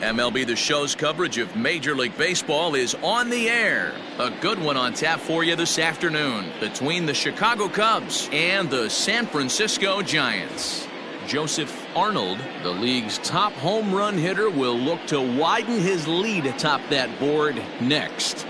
MLB The Show's coverage of Major League Baseball is on the air. A good one on tap for you this afternoon between the Chicago Cubs and the San Francisco Giants. Joseph Arnold, the league's top home run hitter, will look to widen his lead atop that board next.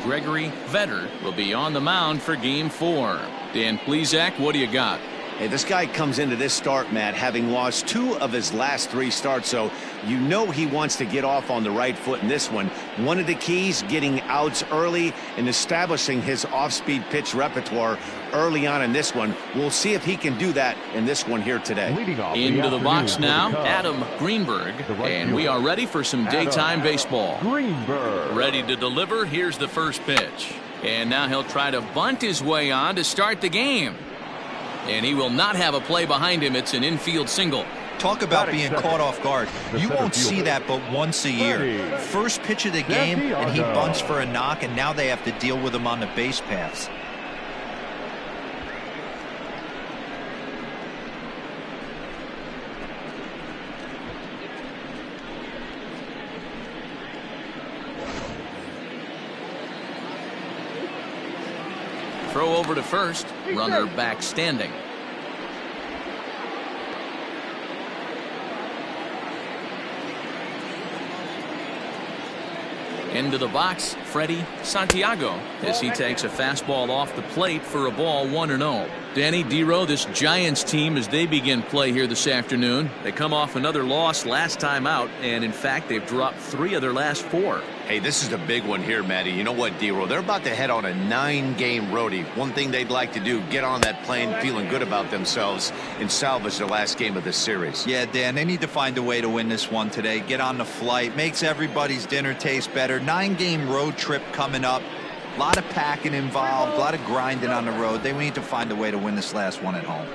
Gregory Vetter will be on the mound for Game 4. Dan Plesac, what do you got? Hey, this guy comes into this start, Matt, having lost 2 of his last 3 starts, so you know he wants to get off on the right foot in this one. One of the keys, getting outs early and establishing his off-speed pitch repertoire early on in this one. We'll see if he can do that in this one here today. Into the box now, Adam Greenberg, and we are ready for some daytime baseball. Ready to deliver, here's the first pitch. And now he'll try to bunt his way on to start the game. And he will not have a play behind him. It's an infield single. Talk about being caught off guard. You won't see that but once a year. First pitch of the game, and he bunts for a knock, and now they have to deal with him on the base paths. Throw over to first. Runner back standing. Into the box, Freddie Santiago, as he takes a fastball off the plate for a ball 1-0. Danny Dero, this Giants team, as they begin play here this afternoon, they come off another loss last time out, and in fact they've dropped 3 of their last 4. Hey, this is a big one here, Matty. You know what, Dero? They're about to head on a 9-game roadie. One thing they'd like to do, get on that plane feeling good about themselves and salvage their last game of this series. Yeah, Dan, they need to find a way to win this one today. Get on the flight. Makes everybody's dinner taste better. 9-game road trip coming up. A lot of packing involved, a lot of grinding on the road. They need to find a way to win this last one at home.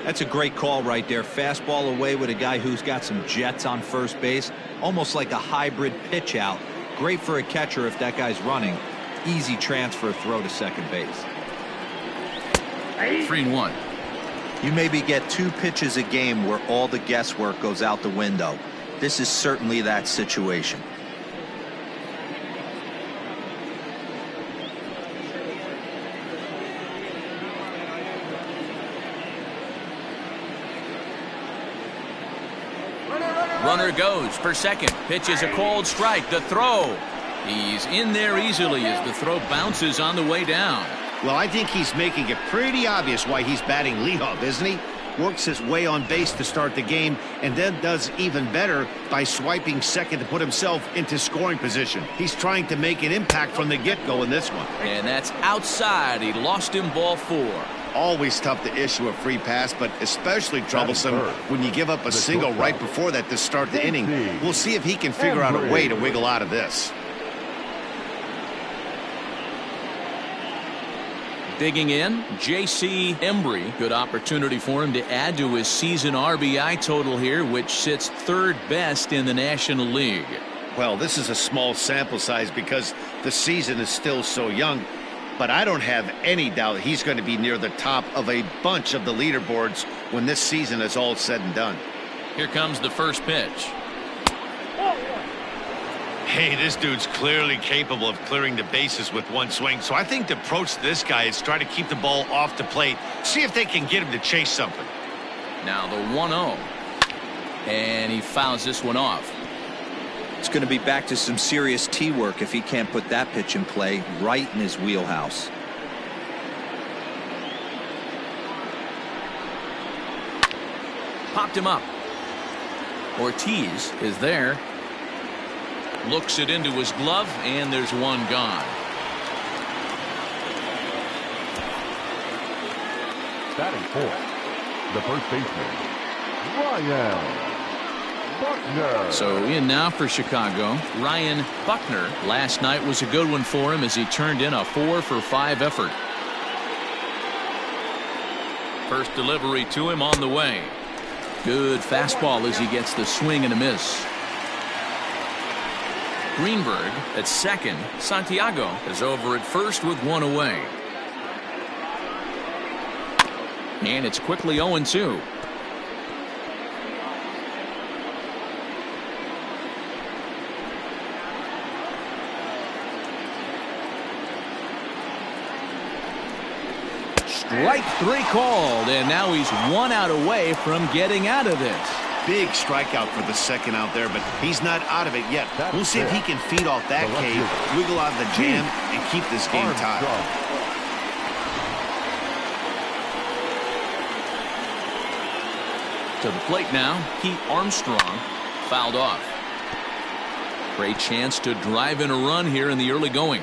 That's a great call right there. Fastball away with a guy who's got some jets on first base. Almost like a hybrid pitch out. Great for a catcher if that guy's running. Easy transfer throw to second base. 3-1. You maybe get 2 pitches a game where all the guesswork goes out the window. This is certainly that situation. Runner goes for second. Pitch is a cold strike. The throw. He's in there easily as the throw bounces on the way down. Well, I think he's making it pretty obvious why he's batting leadoff, isn't he? Works his way on base to start the game and then does even better by swiping second to put himself into scoring position. He's trying to make an impact from the get-go in this one. And that's outside. He lost him ball 4. Always tough to issue a free pass, but especially troublesome when you give up a single right before that to start the inning. We'll see if he can figure out a way to wiggle out of this. Digging in, J.C. Embry. Good opportunity for him to add to his season RBI total here, which sits 3rd best in the National League. Well, this is a small sample size because the season is still so young. But I don't have any doubt he's going to be near the top of a bunch of the leaderboards when this season is all said and done. Here comes the first pitch. Hey, this dude's clearly capable of clearing the bases with one swing. So I think the approach to this guy is try to keep the ball off the plate. See if they can get him to chase something. Now the 1-0. And he fouls this one off. It's going to be back to some serious tee work if he can't put that pitch in play right in his wheelhouse. Popped him up. Ortiz is there. Looks it into his glove, and there's one gone. Batting 4th, the first baseman, Ryan Buckner. So in now for Chicago, Ryan Buckner. Last night was a good one for him as he turned in a 4-for-5 effort. First delivery to him on the way. Good fastball as he gets the swing and a miss. Greenberg at second. Santiago is over at first with 1 away. And it's quickly 0-2. Strike 3 called, and now he's 1 out away from getting out of this. Big strikeout for the second out there, but he's not out of it yet. We'll see if he can feed off that cave, wiggle out of the jam, and keep this game tied. To the plate now, Pete Armstrong, fouled off. Great chance to drive in a run here in the early going.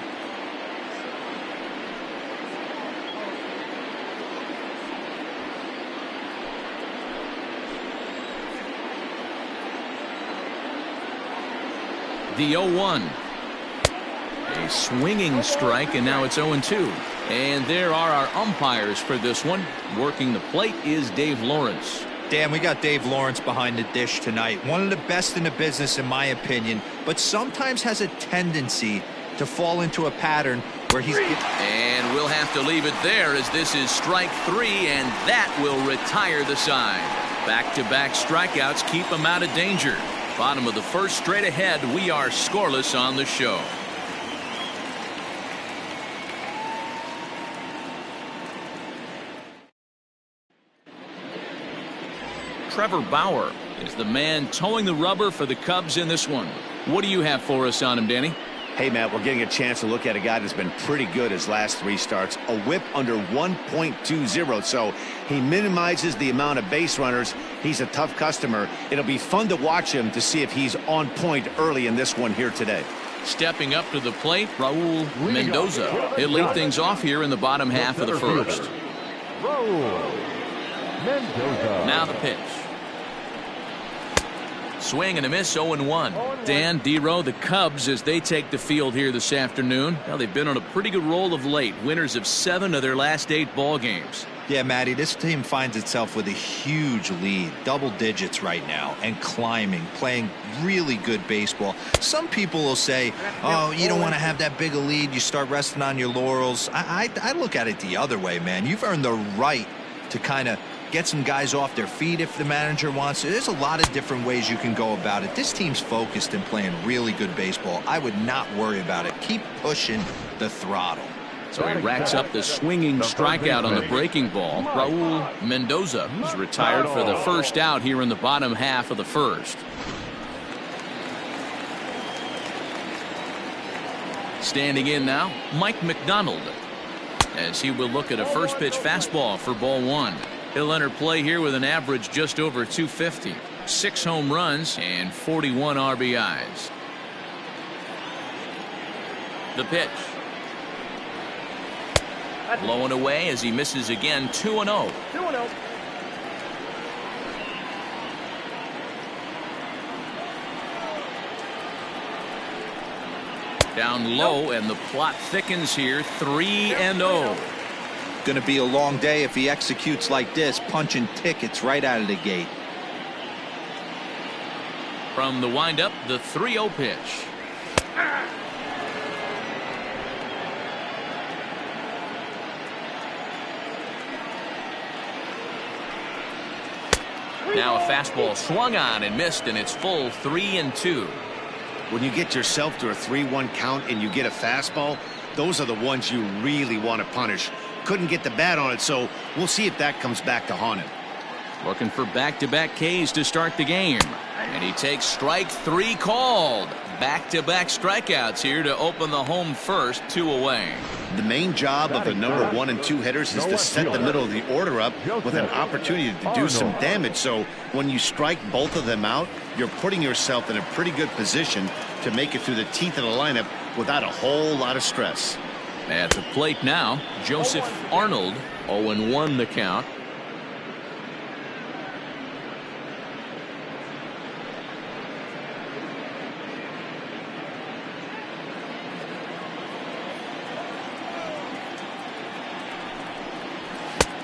The 0-1. A swinging strike, and now it's 0-2. And there are our umpires for this one. Working the plate is Dave Lawrence. Dan, we got Dave Lawrence behind the dish tonight. One of the best in the business, in my opinion, but sometimes has a tendency to fall into a pattern where he's... And we'll have to leave it there, as this is strike 3, and that will retire the side. Back-to-back strikeouts keep him out of danger. Bottom of the first, straight ahead. We are scoreless on the show. Trevor Bauer is the man towing the rubber for the Cubs in this one. What do you have for us on him, Danny? Hey, Matt, we're getting a chance to look at a guy that's been pretty good his last 3 starts. A whip under 1.20, so he minimizes the amount of base runners. He's a tough customer. It'll be fun to watch him to see if he's on point early in this one here today. Stepping up to the plate, Raul Mendoza. He'll lead things off here in the bottom half of the first. Now the pitch. Swing and a miss, 0-1. Dan, D-Row, the Cubs, as they take the field here this afternoon. Well, they've been on a pretty good roll of late. Winners of 7 of their last 8 ball games. Yeah, Matty, this team finds itself with a huge lead, double digits right now, and climbing, playing really good baseball. Some people will say, oh, you don't want to have that big a lead. You start resting on your laurels. I look at it the other way, man. You've earned the right to kind of get some guys off their feet if the manager wants to. There's a lot of different ways you can go about it. This team's focused and playing really good baseball. I would not worry about it. Keep pushing the throttle. So he racks up the swinging strikeout on the breaking ball. Raul Mendoza is retired for the first out here in the bottom half of the first. Standing in now, Mike McDonald, as he will look at a first pitch fastball for ball 1. He'll enter play here with an average just over 250, 6 home runs, and 41 RBIs. The pitch. Blowing away as he misses again, 2-0. Down low, and the plot thickens here, 3-0. Going to be a long day if he executes like this, punching tickets right out of the gate. From the windup, the 3-0 pitch. Now a fastball swung on and missed, and it's full 3-2. When you get yourself to a 3-1 count and you get a fastball, those are the ones you really want to punish. Couldn't get the bat on it, so we'll see if that comes back to haunt him. Looking for back-to-back Ks to start the game. And he takes strike 3 called. Back-to-back strikeouts here to open the home first, 2 away. The main job of the number 1 and 2 hitters is to set the middle of the order up with an opportunity to do some damage. So when you strike both of them out, you're putting yourself in a pretty good position to make it through the teeth of the lineup without a whole lot of stress. At the plate now, Joseph Arnold, 0-1 the count.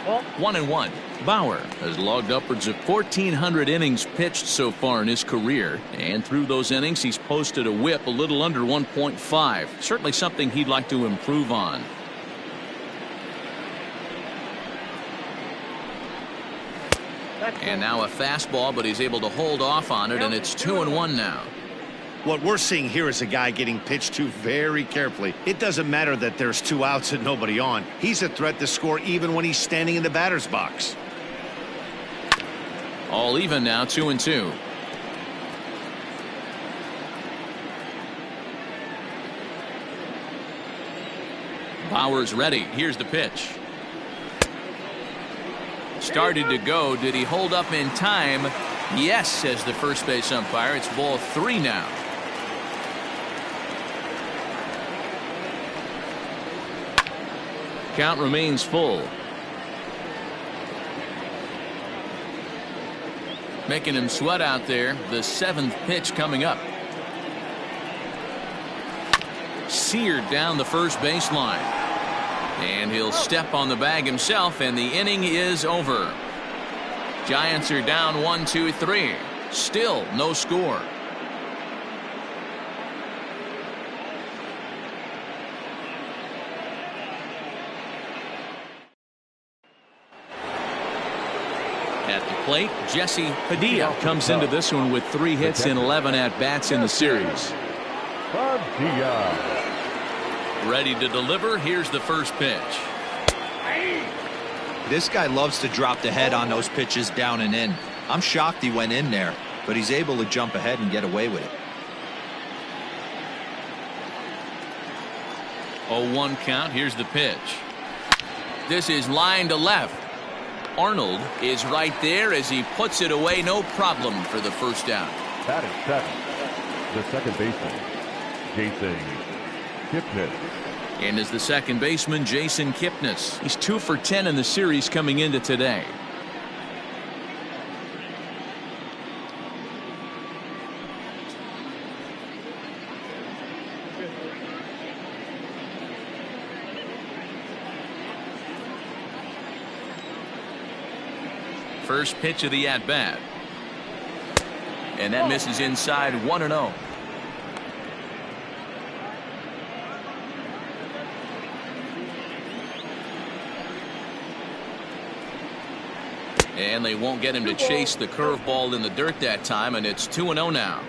Well, 1-1. Bauer has logged upwards of 1,400 innings pitched so far in his career, and through those innings he's posted a whip a little under 1.5. Certainly something he'd like to improve on. And now a fastball, but he's able to hold off on it, and it's 2-1 now. What we're seeing here is a guy getting pitched to very carefully. It doesn't matter that there's 2 outs and nobody on. He's a threat to score even when he's standing in the batter's box. All even now, 2-2. Bauer's ready. Here's the pitch. Started to go. Did he hold up in time? Yes, says the first base umpire. It's ball 3 now. Count remains full. Making him sweat out there. The 7th pitch coming up. Seared down the first baseline. And he'll step on the bag himself, and the inning is over. Giants are down 1-2-3. Still no score. At the plate, Jesse Padilla comes into this one with 3 hits and 11 at-bats in the series. Ready to deliver. Here's the first pitch. This guy loves to drop the head on those pitches down and in. I'm shocked he went in there, but he's able to jump ahead and get away with it. 0-1 count. Here's the pitch. This is line to left. Arnold is right there as he puts it away. No problem for the first down. Batting 7, the second baseman, Jason Kipnis. And as the second baseman, Jason Kipnis. He's 2 for 10 in the series coming into today. First pitch of the at-bat. And that misses inside, 1-0. And they won't get him to chase the curveball in the dirt that time, and it's 2-0 now.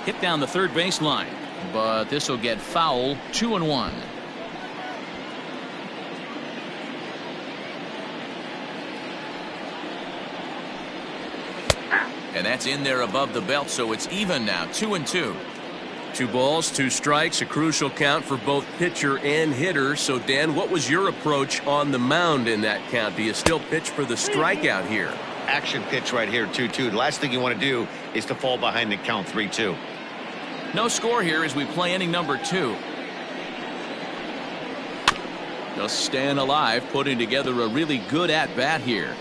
Hit down the third baseline, but this will get foul. 2-1. And that's in there above the belt, so it's even now. 2-2. 2 balls, 2 strikes, a crucial count for both pitcher and hitter. So, Dan, what was your approach on the mound in that count? Do you still pitch for the strikeout here? Action pitch right here, 2-2. The last thing you want to do is to fall behind the count 3-2. No score here as we play inning number 2. Just staying alive, putting together a really good at-bat here.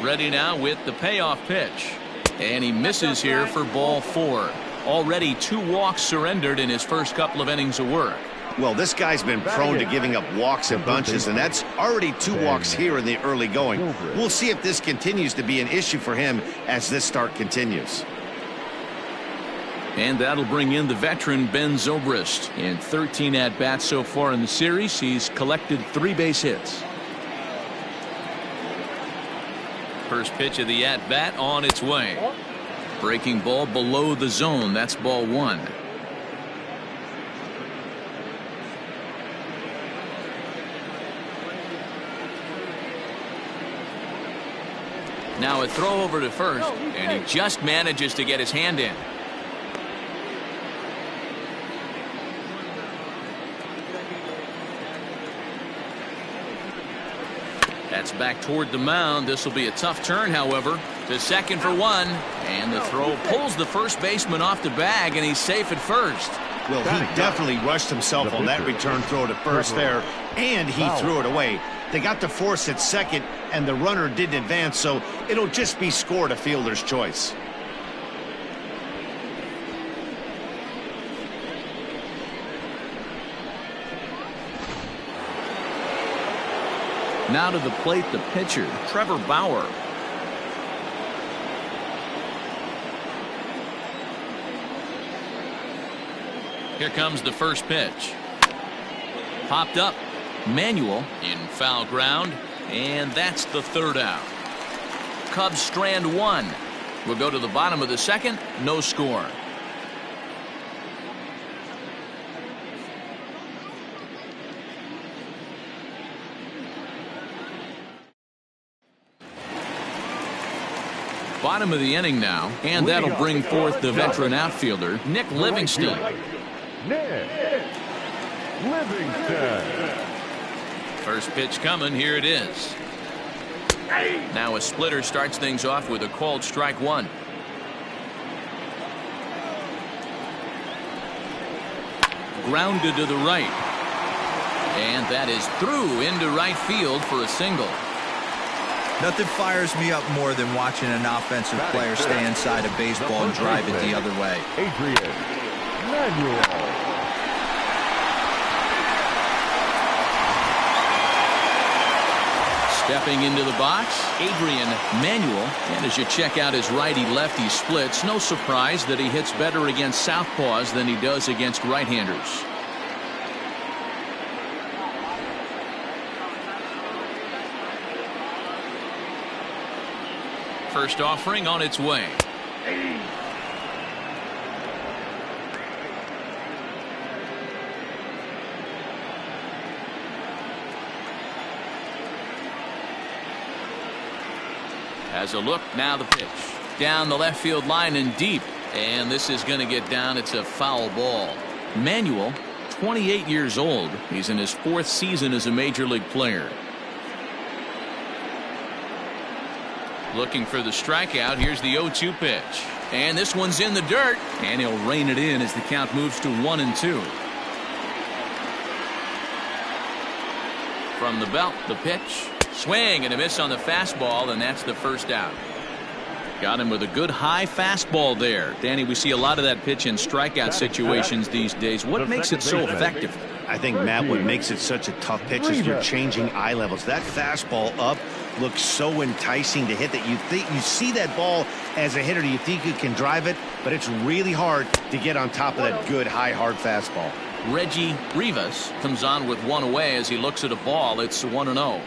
Ready now with the payoff pitch. And he misses here for ball 4. Already 2 walks surrendered in his first couple of innings of work. Well, this guy's been prone to giving up walks in bunches, and that's already 2 walks here in the early going. We'll see if this continues to be an issue for him as this start continues. And that'll bring in the veteran Ben Zobrist. In 13 at-bats so far in the series, he's collected 3 base hits. First pitch of the at-bat on its way. Breaking ball below the zone. That's ball 1. Now a throw over to first, and he just manages to get his hand in. That's back toward the mound. This will be a tough turn, however. To second for 1, and the throw pulls the first baseman off the bag, and he's safe at first. Well, he definitely rushed himself on that return throw to first there, and he threw it away. They got to force at second, and the runner didn't advance, so it'll just be scored a fielder's choice. Now to the plate, the pitcher, Trevor Bauer. Here comes the first pitch. Popped up. Manuel in foul ground, and that's the third out. Cubs strand one. We'll go to the bottom of the second. No score. Bottom of the inning now, and that'll bring forth the veteran outfielder, Nick Livingston. Nick Livingston. First pitch coming. Here it is. Now a splitter starts things off with a called strike one. Grounded to the right. And that is through into right field for a single. Nothing fires me up more than watching an offensive player stay inside a baseball and drive it the other way. Adrian Manuel. Stepping into the box, Adrian Manuel. And as you check out his righty-lefty splits, no surprise that he hits better against southpaws than he does against right-handers. First offering on its way. Has a look. Now the pitch. Down the left field line and deep. And this is going to get down. It's a foul ball. Manuel, 28 years old. He's in his 4th season as a major league player. Looking for the strikeout. Here's the 0-2 pitch. And this one's in the dirt. And he'll rein it in as the count moves to 1-2. From the belt, the pitch. Swing and a miss on the fastball, and that's the first out. Got him with a good high fastball there. Danny, we see a lot of that pitch in strikeout situations these days. What makes it so effective? I think, Matt, what makes it such a tough pitch is you're changing eye levels. That fastball up looks so enticing to hit that you think you see that ball as a hitter. You think you can drive it, but it's really hard to get on top of that good high hard fastball. Reggie Rivas comes on with one away as he looks at a ball. It's 1-0.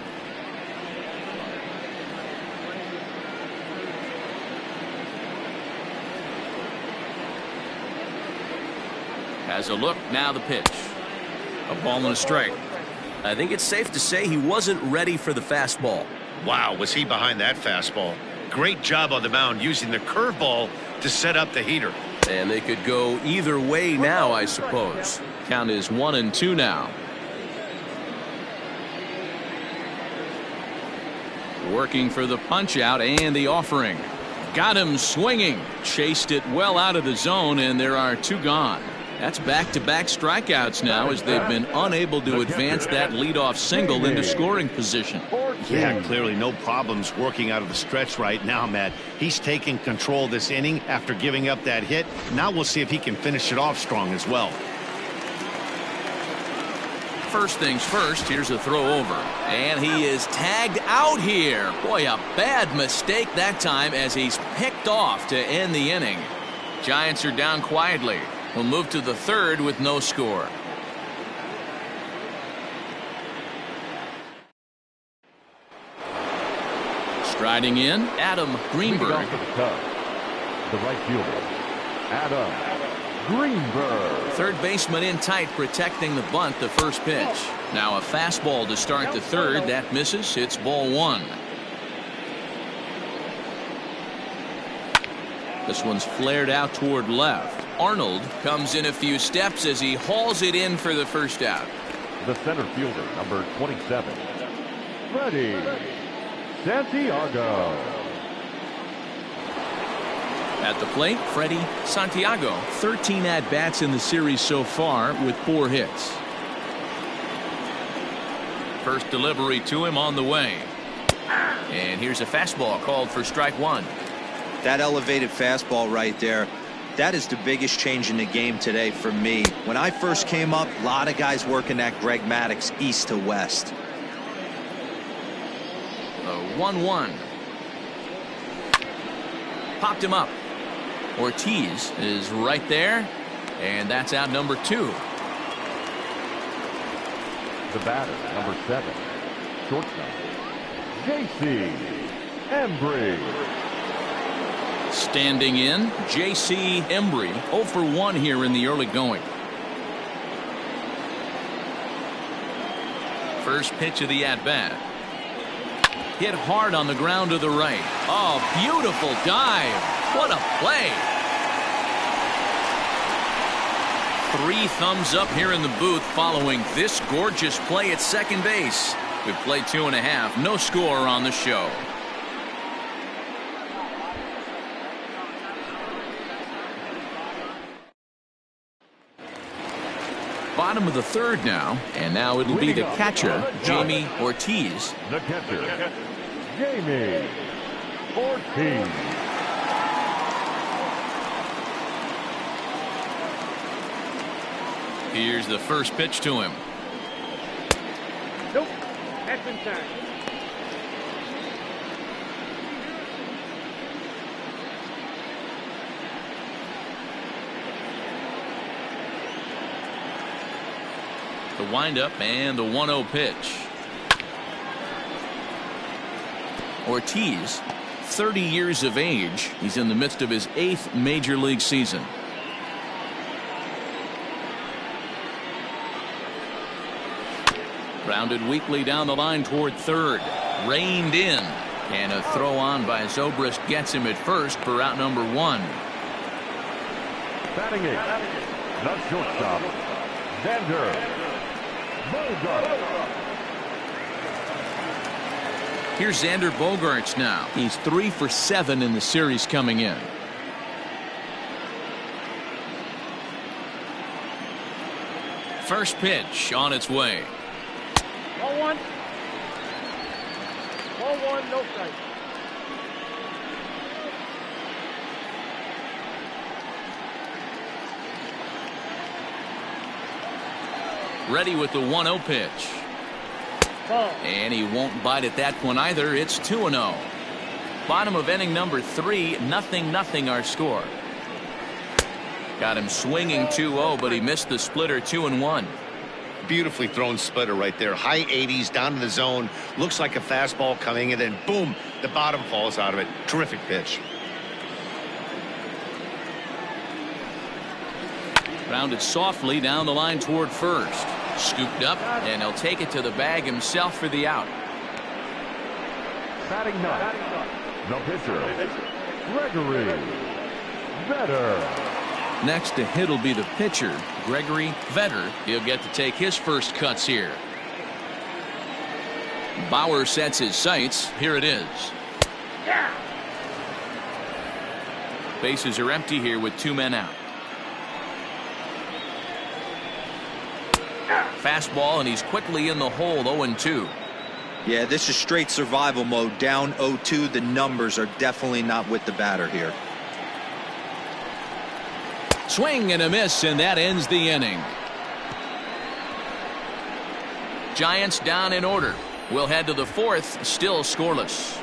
Has a look. Now the pitch. A ball and a strike. I think it's safe to say he wasn't ready for the fastball. Wow, was he behind that fastball? Great job on the mound using the curveball to set up the heater. And they could go either way now, I suppose. Count is 1-2 now. Working for the punch out and the offering. Got him swinging. Chased it well out of the zone, and there are 2 gone. That's back-to-back strikeouts now as they've been unable to advance that leadoff single into scoring position. Yeah, clearly no problems working out of the stretch right now, Matt. He's taking control of this inning after giving up that hit. Now we'll see if he can finish it off strong as well. First things first, here's a throw over. And he is tagged out here. Boy, a bad mistake that time as he's picked off to end the inning. Giants are down quietly. We'll move to the third with no score. Striding in, Adam Greenberg. The right fielder, Adam Greenberg. Third baseman in tight, protecting the bunt, the first pitch. Now a fastball to start the third. That misses. It's ball 1. This one's flared out toward left. Arnold comes in a few steps as he hauls it in for the first out. The center fielder, number 27, Freddie Santiago. At the plate, Freddie Santiago. 13 at-bats in the series so far with 4 hits. First delivery to him on the way. And here's a fastball called for strike 1. That elevated fastball right there, that is the biggest change in the game today for me. When I first came up, a lot of guys working that Greg Maddux east to west. The 1-1. Popped him up. Ortiz is right there. And that's out number 2. The batter, number 7, shortstop, J.C. Embry. Standing in, J.C. Embry, 0 for 1 here in the early going. First pitch of the at-bat. Hit hard on the ground to the right. Oh, beautiful dive. What a play. 3 thumbs up here in the booth following this gorgeous play at second base. We've played 2.5. No score on the show. Bottom of the 3rd now, and now it'll be the catcher, Jamie Ortiz. The catcher, Jamie Ortiz. Here's the first pitch to him. Nope, that's inside. The windup and the 1-0 pitch. Ortiz, 30 years of age. He's in the midst of his 8th major league season. Grounded weakly down the line toward 3rd. Reined in. And a throw on by Zobrist gets him at first for out number 1. Batting 8, the shortstop, Xander Bogaerts. Here's Xander Bogaerts now. He's 3 for 7 in the series coming in. First pitch on its way. Ball 1. Ball 1, no strike. Ready with the 1-0 pitch. Ball. And he won't bite at that one either. It's 2-0. Bottom of inning number 3, 0-0 our score. Got him swinging 2-0, but he missed the splitter 2-1. Beautifully thrown splitter right there. High 80s down in the zone. Looks like a fastball coming, and then boom, the bottom falls out of it. Terrific pitch. Grounded softly down the line toward first. Scooped up, and he'll take it to the bag himself for the out. Batting 9, the pitcher, Gregory Vetter. Next to hit will be the pitcher, Gregory Vetter. He'll get to take his first cuts here. Bauer sets his sights. Here it is. Bases are empty here with 2 men out. Fastball, and he's quickly in the hole. 0-2. Yeah, this is straight survival mode. Down 0-2. The numbers are definitely not with the batter here. Swing and a miss, and that ends the inning. Giants down in order. We'll head to the 4th, still scoreless.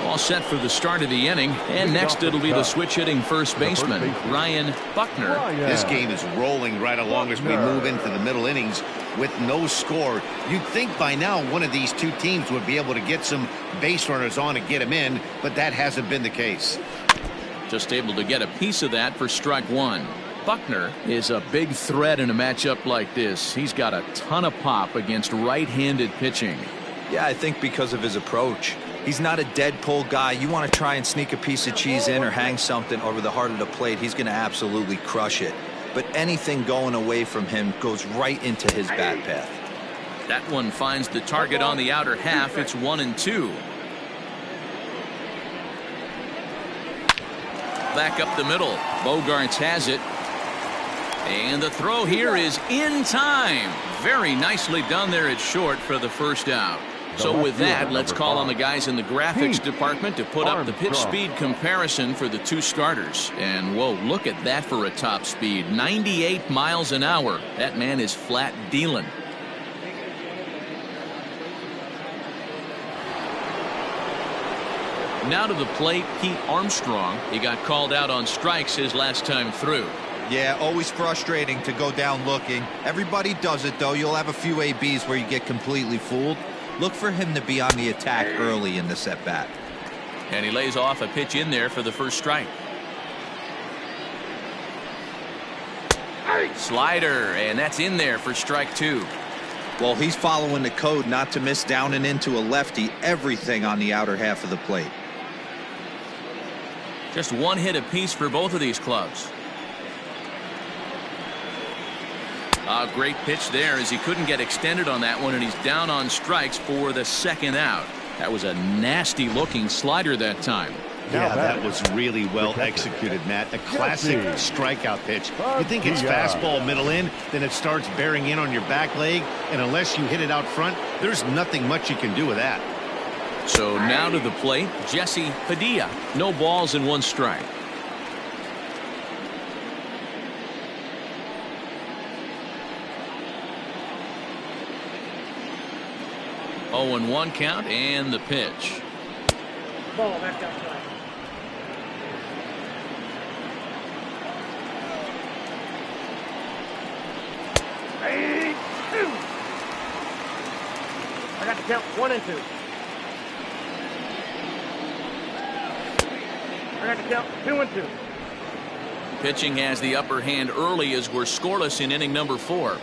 All set for the start of the inning, and next it'll be the switch-hitting first baseman, Ryan Buckner. This game is rolling right along as we move into the middle innings with no score. You'd think by now one of these 2 teams would be able to get some base runners on and get them in, but that hasn't been the case. Just able to get a piece of that for strike 1. Buckner is a big threat in a matchup like this. He's got a ton of pop against right-handed pitching. Yeah, I think because of his approach. He's not a dead pull guy. You want to try and sneak a piece of cheese in or hang something over the heart of the plate, he's going to absolutely crush it. But anything going away from him goes right into his bat path. That one finds the target on the outer half. It's 1-2. Back up the middle. Bogaerts has it. And the throw here is in time. Very nicely done there at short for the first out. So with that, let's number call on the 5. guys in the graphics department to put up the pitch Armstrong. speed comparison for the two starters. And whoa, look at that for a top speed. 98 miles an hour. That man is flat dealing. Now to the plate, Pete Armstrong. He got called out on strikes his last time through. Yeah, always frustrating to go down looking. Everybody does it, though. You'll have a few ABs where you get completely fooled. Look for him to be on the attack early in this at-bat. And he lays off a pitch in there for the first strike. Slider, and that's in there for strike 2. Well, he's following the code not to miss down and into a lefty. Everything on the outer half of the plate. Just one hit apiece for both of these clubs. A great pitch there as he couldn't get extended on that one, and he's down on strikes for the second out. That was a nasty looking slider that time. Yeah, that was really well executed, Matt. A classic strikeout pitch. You think it's fastball middle in, then it starts bearing in on your back leg, and unless you hit it out front, there's nothing much you can do with that. So now to the plate, Jesse Padilla. No balls and 1 strike. Oh, and 1 count, and the pitch. Ball back outside. I got to count 1 and 2. I got to count 2 and 2. Pitching has the upper hand early as we're scoreless in inning number 4.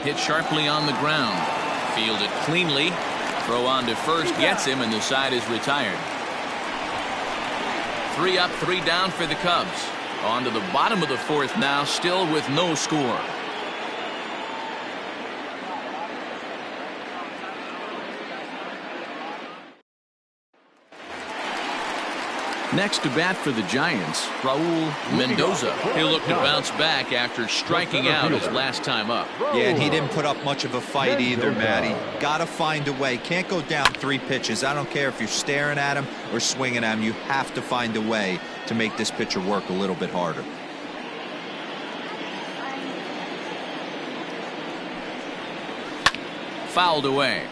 Hit sharply on the ground. Fielded cleanly. Throw on to first gets him, and the side is retired. 3 up, 3 down for the Cubs. On to the bottom of the 4th now, still with no score. Next to bat for the Giants, Raul Mendoza. He'll look to bounce back after striking out his last time up. Yeah, and he didn't put up much of a fight either, Matty. Got to find a way. Can't go down 3 pitches. I don't care if you're staring at him or swinging at him. You have to find a way to make this pitcher work a little bit harder. Fouled away.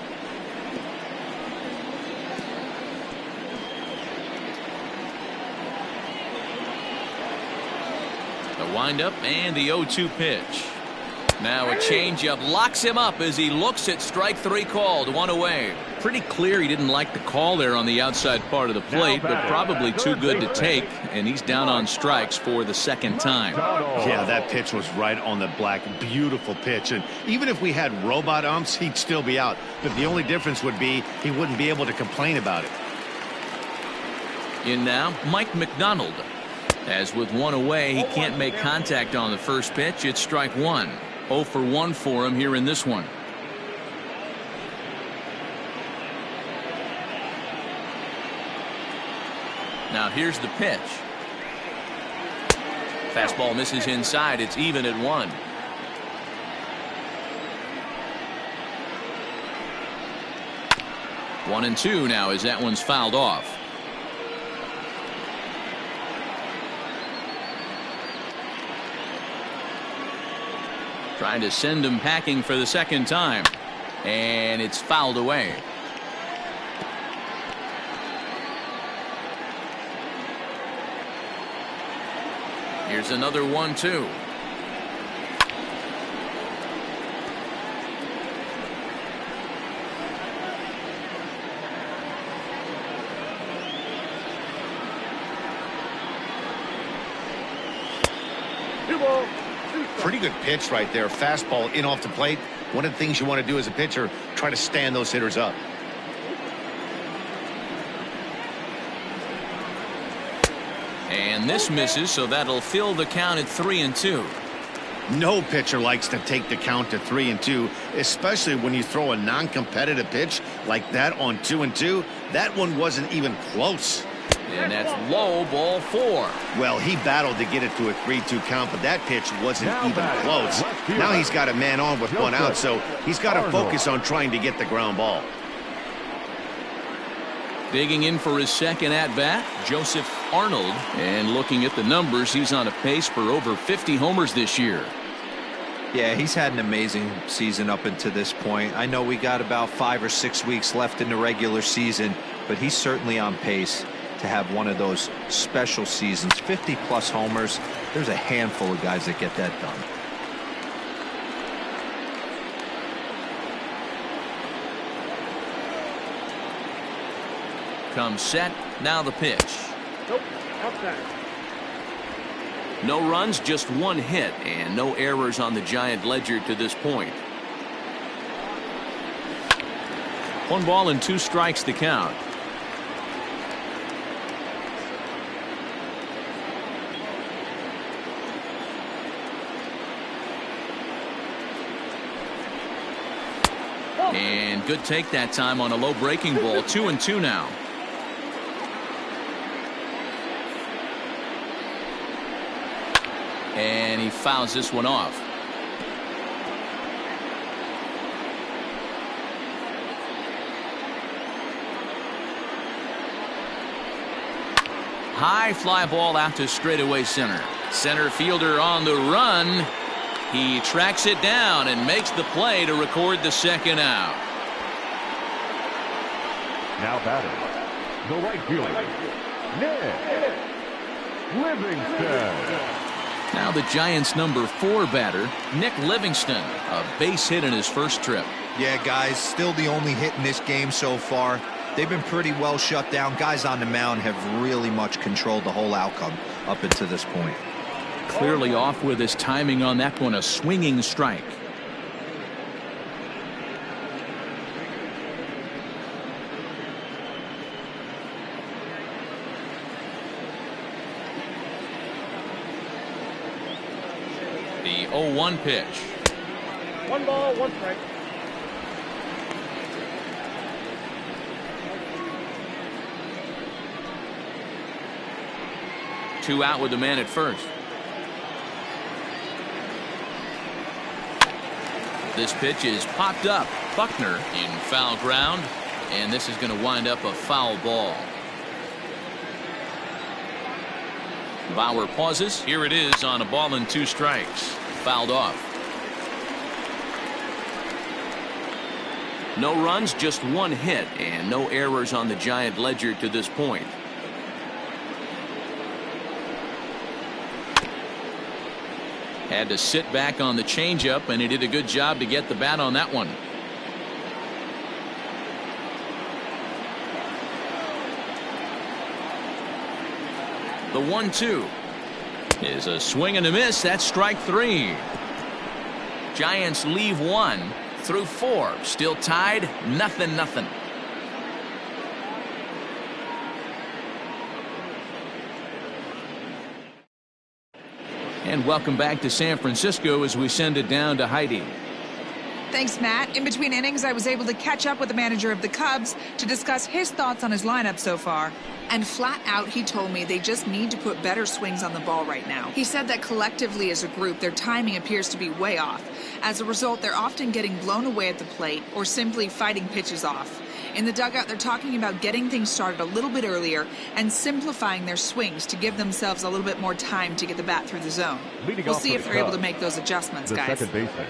The windup and the 0-2 pitch. Now a changeup locks him up as he looks at strike 3 called. 1 away. Pretty clear he didn't like the call there on the outside part of the plate, but probably too good to take, and he's down on strikes for the second time. Yeah, that pitch was right on the black. Beautiful pitch, and even if we had robot umps, he'd still be out. But the only difference would be he wouldn't be able to complain about it. In now, Mike McDonald. As with 1 away, he can't make contact on the first pitch. It's strike 1. 0 for 1 for him here in this one. Now here's the pitch. Fastball misses inside. It's even at 1. One and 2 now as that one's fouled off. Trying to send him packing for the second time. And it's fouled away. Here's another 1-2. Pretty good pitch right there. Fastball in off the plate. One of the things you want to do as a pitcher, try to stand those hitters up. And this misses, so that'll fill the count at 3-2. No pitcher likes to take the count to 3-2, especially when you throw a non-competitive pitch like that on 2-2. That one wasn't even close. And that's low, ball 4. Well, he battled to get it to a 3-2 count, but that pitch wasn't even close. Now he's got a man on with one out, so he's got to focus on trying to get the ground ball. Digging in for his second at-bat, Joseph Arnold. And looking at the numbers, he's on a pace for over 50 homers this year. Yeah, he's had an amazing season up until this point. I know we got about 5 or 6 weeks left in the regular season, but he's certainly on pace to have one of those special seasons. 50-plus homers. There's a handful of guys that get that done. Comes set. Now the pitch. Nope. Outside. No runs, just one hit, and no errors on the Giant ledger to this point. 1 ball and 2 strikes to count. And good take that time on a low breaking ball. 2-2 now. And he fouls this one off. High fly ball out to straightaway center. Center fielder on the run. He tracks it down and makes the play to record the second out. Now batting, the right fielder, Nick Livingston. Now the Giants' number 4 batter, Nick Livingston, a base hit in his first trip. Yeah, guys, still the only hit in this game so far. They've been pretty well shut down. Guys on the mound have really much controlled the whole outcome up until this point. Clearly off with his timing on that one, a swinging strike. The 0-1 pitch. 1 ball, 1 strike. Two out with the man at first. This pitch is popped up. Buckner in foul ground, and this is going to wind up a foul ball. Bauer pauses. Here it is on a ball and 2 strikes. Fouled off. No runs, just 1 hit, and no errors on the Giant ledger to this point. Had to sit back on the changeup, and he did a good job to get the bat on that one. The 1-2 is a swing and a miss. That's strike 3. Giants leave 1 through 4. Still tied, 0-0. And welcome back to San Francisco as we send it down to Heidi. Thanks, Matt. In between innings, I was able to catch up with the manager of the Cubs to discuss his thoughts on his lineup so far. And flat out, he told me they just need to put better swings on the ball right now. He said that collectively as a group, their timing appears to be way off. As a result, they're often getting blown away at the plate or simply fighting pitches off. In the dugout, they're talking about getting things started a little bit earlier and simplifying their swings to give themselves a little bit more time to get the bat through the zone. We'll see if they're able to make those adjustments, guys. Second baseman.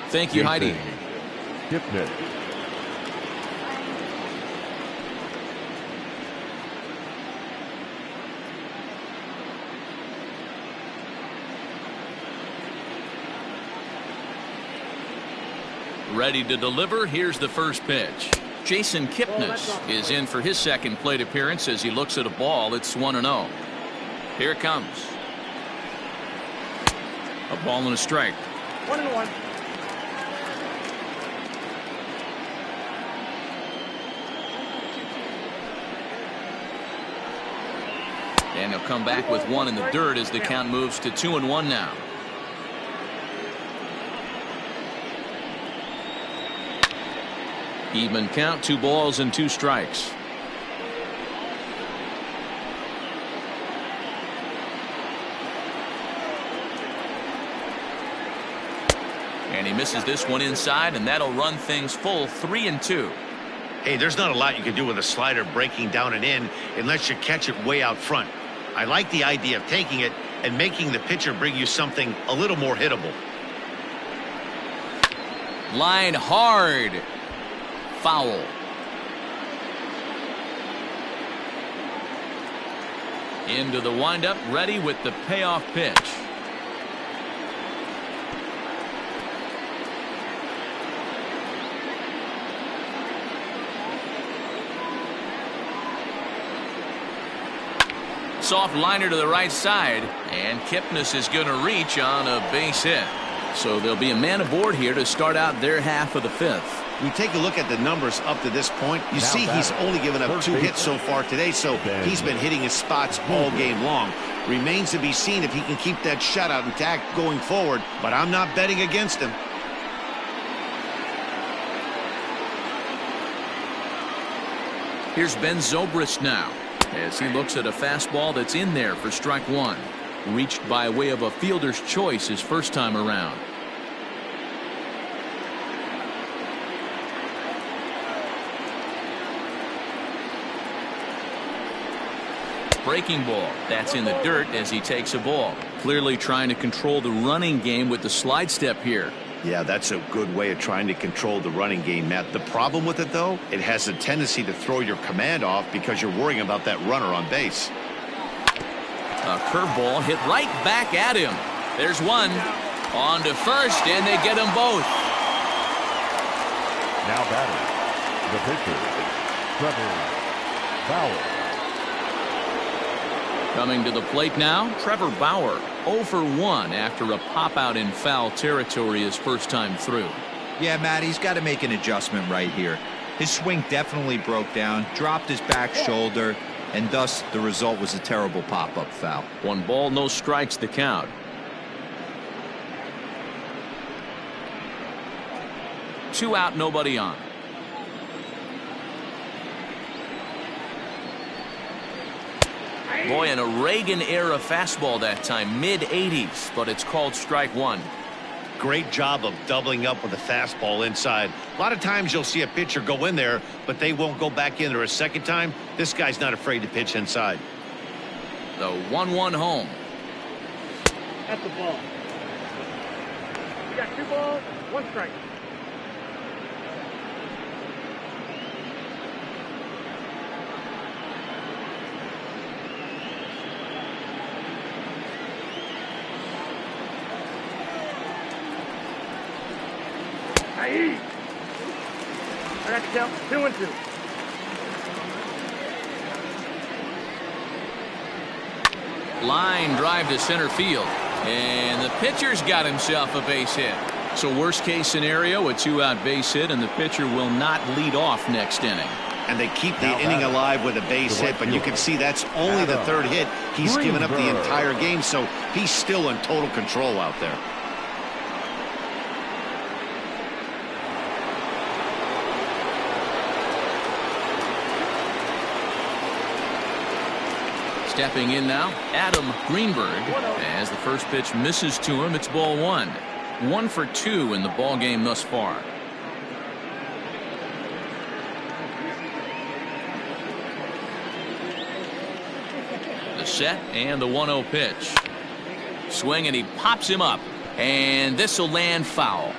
Thank you, Heidi. Gipnis. Ready to deliver. Here's the first pitch. Jason Kipnis is in for his second plate appearance as he looks at a ball. It's 1-0. Here it comes. A ball and a strike. 1-1. And he'll come back with 1 in the dirt as the count moves to 2-1 now. Even count, 2 balls and 2 strikes. And he misses this one inside, and that'll run things full 3-2. Hey, there's not a lot you can do with a slider breaking down and in unless you catch it way out front. I like the idea of taking it and making the pitcher bring you something a little more hittable. Line hard. Foul. Into the windup, ready with the payoff pitch. Soft liner to the right side, and Kipnis is going to reach on a base hit. So there'll be a man aboard here to start out their half of the fifth. We take a look at the numbers up to this point. You see he's only given up 2 hits so far today, so he's been hitting his spots all game long. Remains to be seen if he can keep that shutout intact going forward, but I'm not betting against him. Here's Ben Zobrist now, as he looks at a fastball that's in there for strike one. Reached by way of a fielder's choice his first time around. Breaking ball. That's in the dirt as he takes a ball. Clearly trying to control the running game with the slide step here. Yeah, that's a good way of trying to control the running game, Matt. The problem with it, though, it has a tendency to throw your command off because you're worrying about that runner on base. A curveball hit right back at him. There's one. On to first, and they get them both. Now batting, the pitcher, Trevor Bauer. Coming to the plate now, Trevor Bauer, 0 for 1 after a pop-out in foul territory his first time through. Yeah, Matt, he's got to make an adjustment right here. His swing definitely broke down, dropped his back shoulder, and thus the result was a terrible pop-up foul. 1 ball, no strikes the count. Two out, nobody on. Boy, in a Reagan-era fastball that time, mid-80s, but it's called strike one. Great job of doubling up with a fastball inside. A lot of times you'll see a pitcher go in there, but they won't go back in there a second time. This guy's not afraid to pitch inside. The 1-1 home. That's the ball. You got 2 balls, 1 strike. I got to count 2-2. Line drive to center field, and the pitcher's got himself a base hit. So worst case scenario, a 2-out base hit, and the pitcher will not lead off next inning. And they keep the inning alive with a base hit, but you can see that's only the 3rd hit he's given up the entire game, so he's still in total control out there. Stepping in now, Adam Greenberg. As the first pitch misses to him, it's ball 1. 1 for 2 in the ball game thus far. The set and the 1-0 pitch. Swing, and he pops him up, and this will land foul.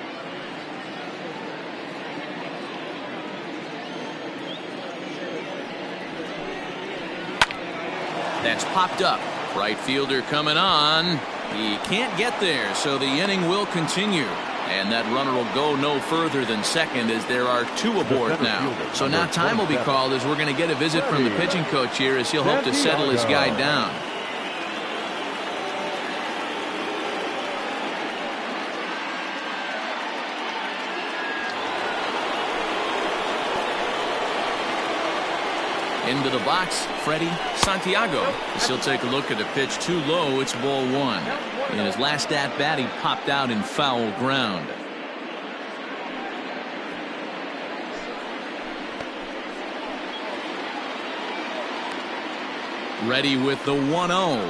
That's popped up. Right fielder coming on. He can't get there, so the inning will continue. And that runner will go no further than second, as there are 2 aboard now. So now time will be called, as we're going to get a visit from the pitching coach here, as he'll hope to settle his guy down. Into the box, Freddie Santiago. As he'll take a look at a pitch too low. It's ball 1. In his last at bat, he popped out in foul ground. Ready with the 1-0.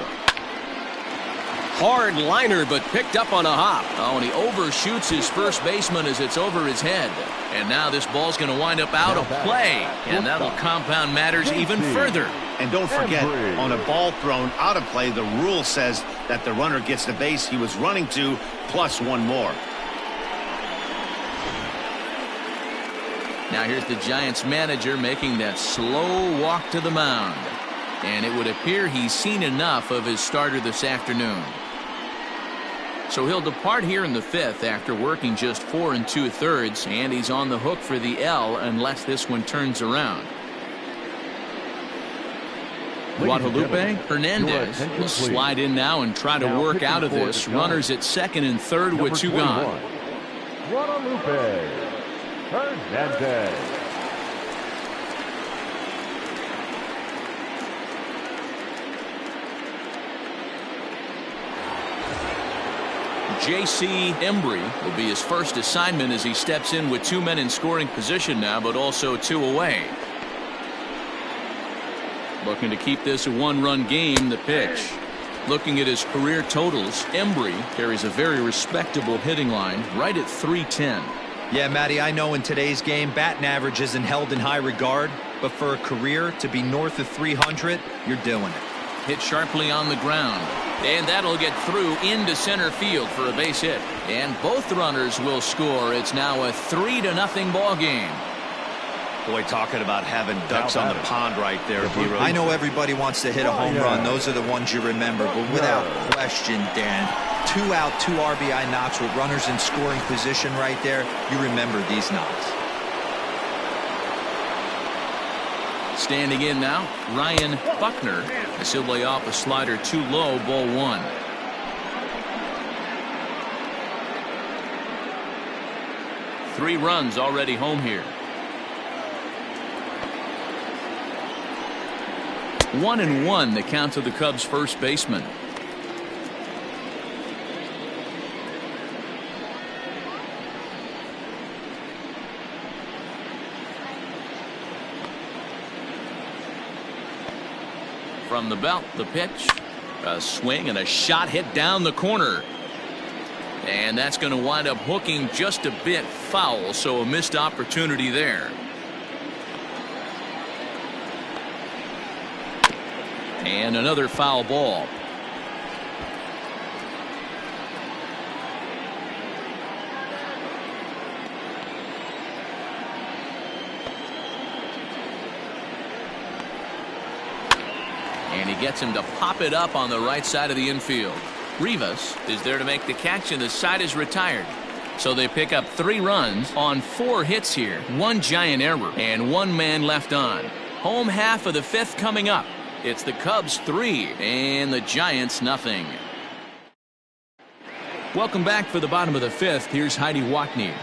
Hard liner, but picked up on a hop. Oh, and he overshoots his first baseman as it's over his head. And now this ball's going to wind up out of play. And that'll compound matters even further. And don't forget, on a ball thrown out of play, the rule says that the runner gets the base he was running to plus one more. Now here's the Giants manager making that slow walk to the mound. And it would appear he's seen enough of his starter this afternoon. So he'll depart here in the fifth after working just 4 2/3, and he's on the hook for the L unless this one turns around. Guadalupe Hernandez will slide in now and try to work out of this. Runners at second and third with 2 gone. Guadalupe Hernandez. J.C. Embry will be his first assignment as he steps in with 2 men in scoring position now, but also 2 away. Looking to keep this a 1-run game. The pitch. Looking at his career totals, Embry carries a very respectable hitting line right at .310. Yeah, Matty, I know in today's game batting average isn't held in high regard, but for a career to be north of 300, you're doing it. Hit sharply on the ground, and that'll get through into center field for a base hit. And both runners will score. It's now a 3-0 ball game. Boy, talking about having ducks on the pond right there, Hero. I know everybody wants to hit a home run. Those are the ones you remember, but without question, Dan, 2 out, 2 RBI knocks with runners in scoring position right there. You remember these knocks. Standing in now, Ryan Buckner, as he'll lay off a slider too low, ball 1. Three runs already home here. 1-1 the count to the Cubs first baseman. From the belt, the pitch, a swing and a shot hit down the corner. And that's going to wind up hooking just a bit foul, so a missed opportunity there. And another foul ball. And he gets him to pop it up on the right side of the infield. Rivas is there to make the catch, and the side is retired. So they pick up 3 runs on 4 hits here. 1 giant error and 1 man left on. Home half of the 5th coming up. It's the Cubs 3 and the Giants nothing. Welcome back for the bottom of the 5th. Here's Heidi Watney.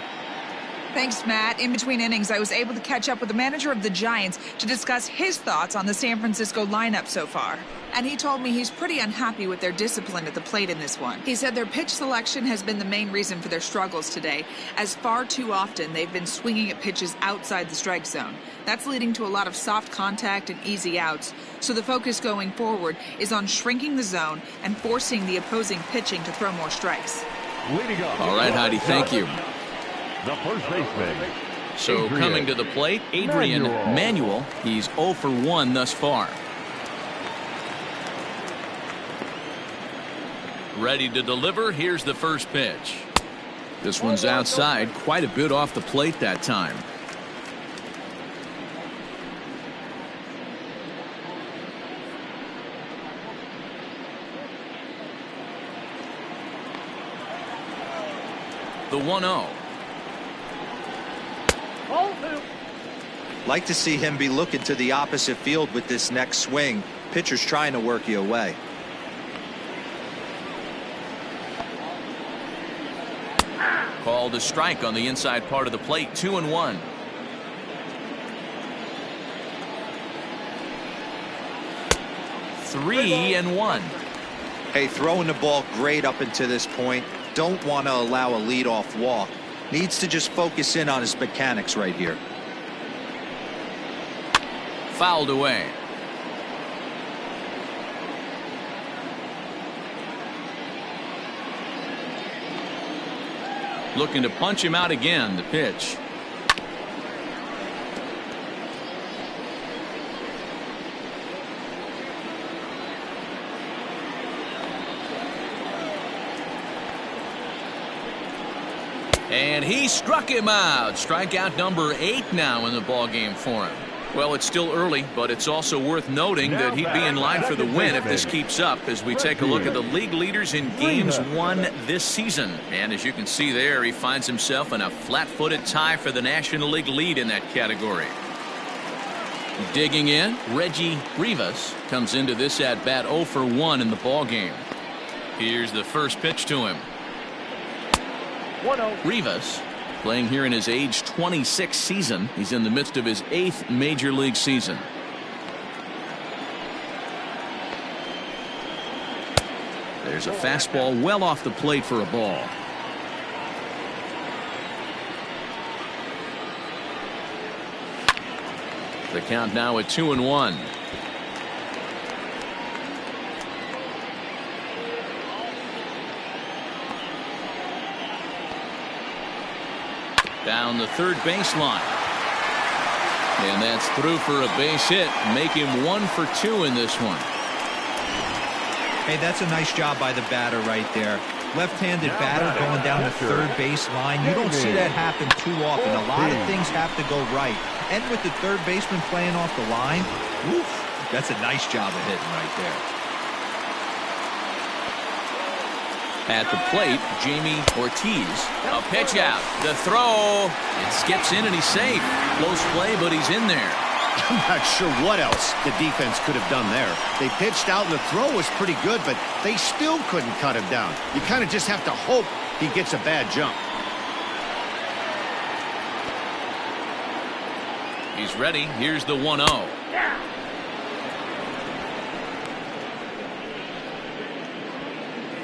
Thanks, Matt. In between innings, I was able to catch up with the manager of the Giants to discuss his thoughts on the San Francisco lineup so far. And he told me he's pretty unhappy with their discipline at the plate in this one. He said their pitch selection has been the main reason for their struggles today, as far too often they've been swinging at pitches outside the strike zone. That's leading to a lot of soft contact and easy outs. So the focus going forward is on shrinking the zone and forcing the opposing pitching to throw more strikes. All right, Heidi, thank you. The first baseman. So coming to the plate, Adrian Manuel. He's 0 for 1 thus far. Ready to deliver. Here's the first pitch. This one's outside, quite a bit off the plate that time. The 1-0. Like to see him be looking to the opposite field with this next swing. Pitcher's trying to work you away. Called a strike on the inside part of the plate. 2-1. Three and 1. Hey, throwing the ball great up until this point. Don't want to allow a leadoff walk. Needs to just focus in on his mechanics right here. Fouled away. Looking to punch him out again. The pitch. And he struck him out. Strikeout number 8 now in the ball game for him. Well, it's still early, but it's also worth noting that he'd be in line for the win if this keeps up as we take a look at the league leaders in games won this season. And as you can see there, he finds himself in a flat-footed tie for the National League lead in that category. Digging in, Reggie Rivas comes into this at-bat 0 for 1 in the ball game. Here's the first pitch to him. 1-0. Rivas playing here in his age 26 season. He's in the midst of his 8th major league season. There's a fastball well off the plate for a ball. The count now at 2-1. Down the third baseline. And that's through for a base hit. Make him 1 for 2 in this one. Hey, that's a nice job by the batter right there. Left-handed batter going down the third baseline. You don't see that happen too often. A lot of things have to go right. And with the third baseman playing off the line, woof, that's a nice job of hitting right there. At the plate, Jamie Ortiz. A pitch out. The throw. It skips in and he's safe. Close play, but he's in there. I'm not sure what else the defense could have done there. They pitched out and the throw was pretty good, but they still couldn't cut him down. You kind of just have to hope he gets a bad jump. He's ready. Here's the 1-0.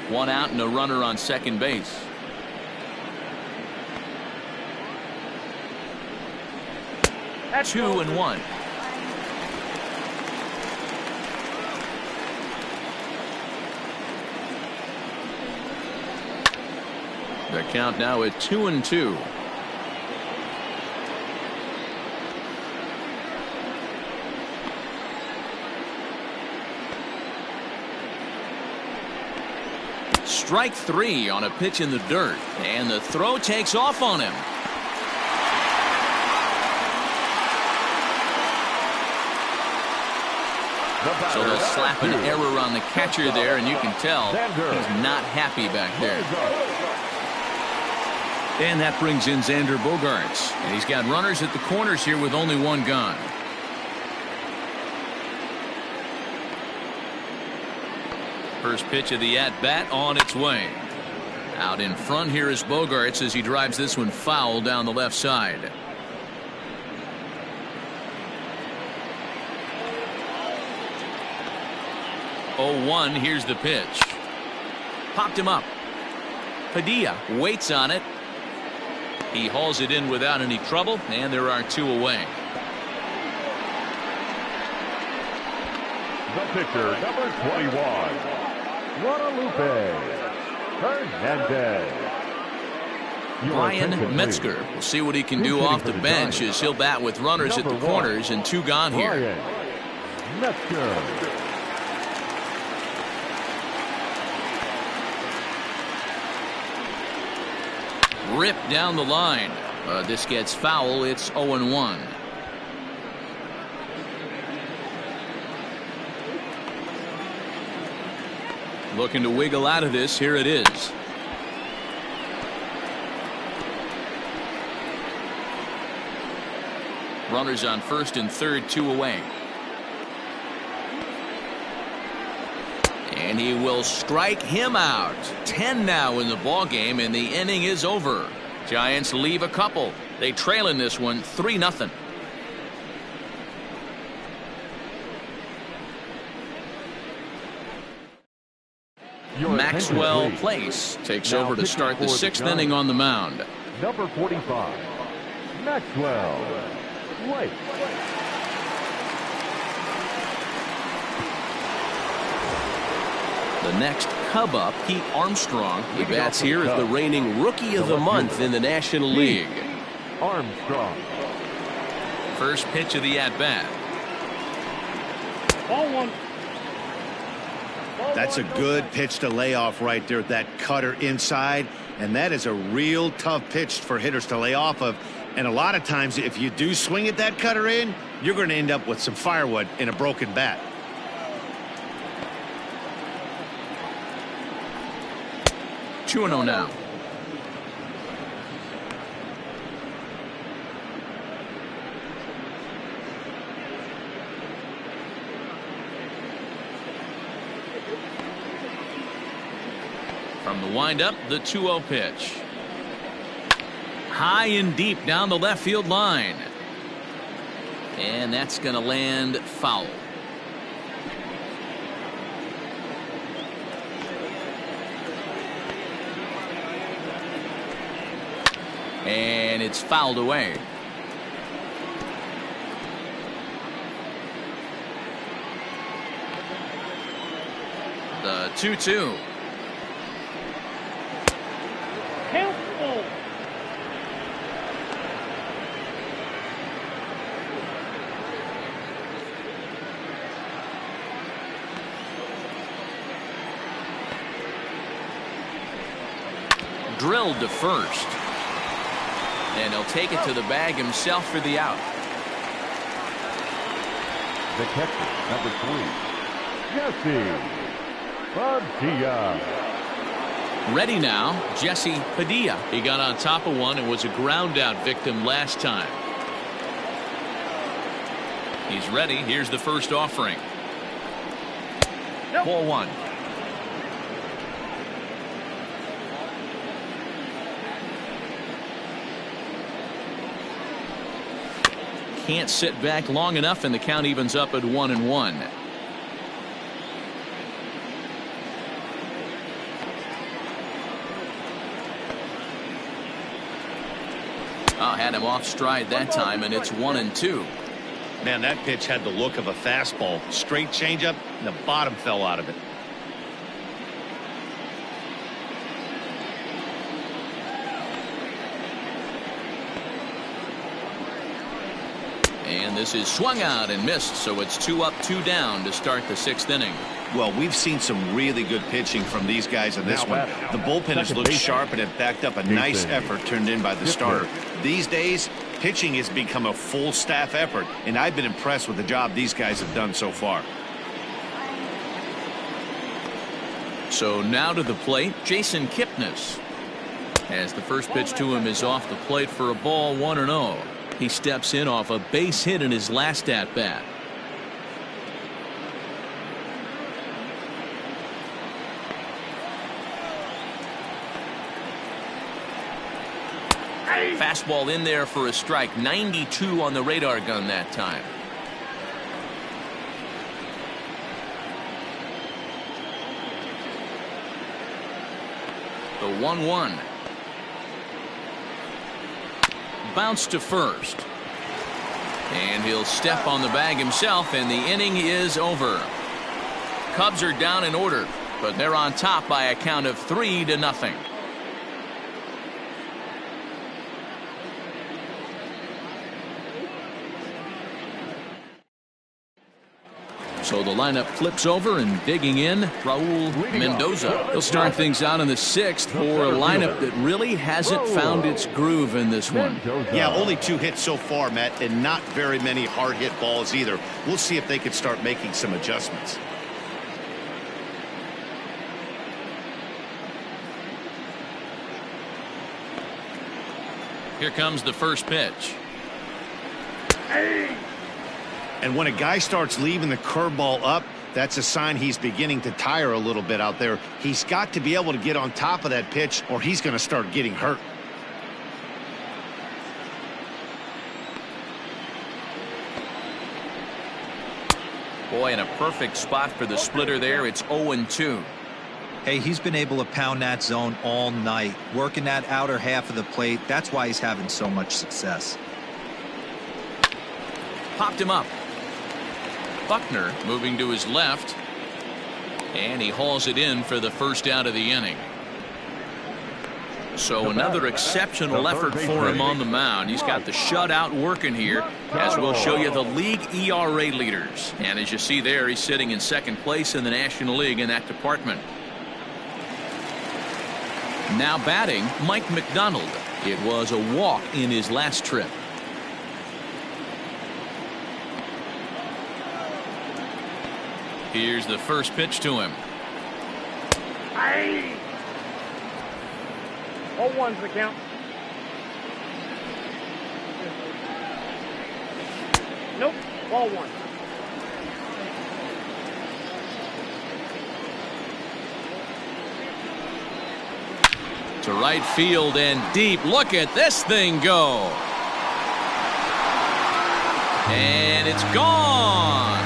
One out and a runner on second base. That's 2-1. The count now at 2-2. Strike 3 on a pitch in the dirt, and the throw takes off on him. So they'll slap an error on the catcher there, and you can tell he's not happy back there. And that brings in Xander Bogaerts, and he's got runners at the corners here with only one gone. First pitch of the at-bat on its way. Out in front here is Bogaerts as he drives this one foul down the left side. Oh, 1. Here's the pitch. Popped him up. Padilla waits on it. He hauls it in without any trouble, and there are 2 away. The pitcher, number 21. Guadalupe Hernandez. Brian Metzger will see what he can do off the bench as he'll bat with runners at the corners and 2 gone here. Brian Metzger. Ripped down the line. This gets foul. It's 0-1. Looking to wiggle out of this. Here it is. Runners on first and third, 2 away. And he will strike him out. 10 now in the ball game, and the inning is over. Giants leave a couple. They trail in this one 3-0. Maxwell Place takes over to start the 6th inning on the mound. Number 45, Maxwell Place. The next Cub up, Pete Armstrong. He bats here as the reigning Rookie of the Month in the National League. Armstrong. First pitch of the at-bat. Ball one. That's a good pitch to lay off right there. That cutter inside. And that is a real tough pitch for hitters to lay off of. And a lot of times, if you do swing at that cutter in, you're going to end up with some firewood in a broken bat. Two and 0 now. From the windup, the 2-0 pitch. High and deep down the left field line. And that's going to land foul. And it's fouled away. The 2-2. Count. Drilled to first. And he'll take it to the bag himself for the out. The catcher, number 3, Jesse Padilla. Ready now, Jesse Padilla. He got on top of one and was a ground out victim last time. He's ready. Here's the first offering. Ball one. Can't sit back long enough, and the count evens up at 1-1. Oh, had him off stride that time, and it's 1-2. Man, that pitch had the look of a fastball. Straight changeup, and the bottom fell out of it. And this is swung out and missed, so it's 2 up, 2 down to start the 6th inning. Well, we've seen some really good pitching from these guys in this one. The bullpen has looked sharp and have backed up a nice effort turned in by the starter. These days, pitching has become a full staff effort, and I've been impressed with the job these guys have done so far. So now to the plate, Jason Kipnis. As the first pitch to him is off the plate for a ball, 1-0. He steps in off a base hit in his last at-bat. Fastball in there for a strike. 92 on the radar gun that time. The 1-1. Bounce to first. And he'll step on the bag himself, and the inning is over. Cubs are down in order, but they're on top by a count of 3-0. So the lineup flips over, and digging in, Raul Mendoza. He'll start things out in the 6th for a lineup that really hasn't found its groove in this one. Yeah, only 2 hits so far, Matt, and not very many hard hit balls either. We'll see if they can start making some adjustments. Here comes the first pitch. And when a guy starts leaving the curveball up, that's a sign he's beginning to tire a little bit out there. He's got to be able to get on top of that pitch, or he's going to start getting hurt. Boy, in a perfect spot for the splitter there. It's 0-2. Hey, he's been able to pound that zone all night, working that outer half of the plate. That's why he's having so much success. Popped him up. Buckner moving to his left. And he hauls it in for the first out of the inning. So another exceptional effort for him on the mound. He's got the shutout working here, as we'll show you the league ERA leaders. And as you see there, he's sitting in second place in the National League in that department. Now batting, Mike McDonald. It was a walk in his last trip. Here's the first pitch to him. Aye. 0-1's the count. Nope. Ball 1. To right field and deep. Look at this thing go. And it's gone.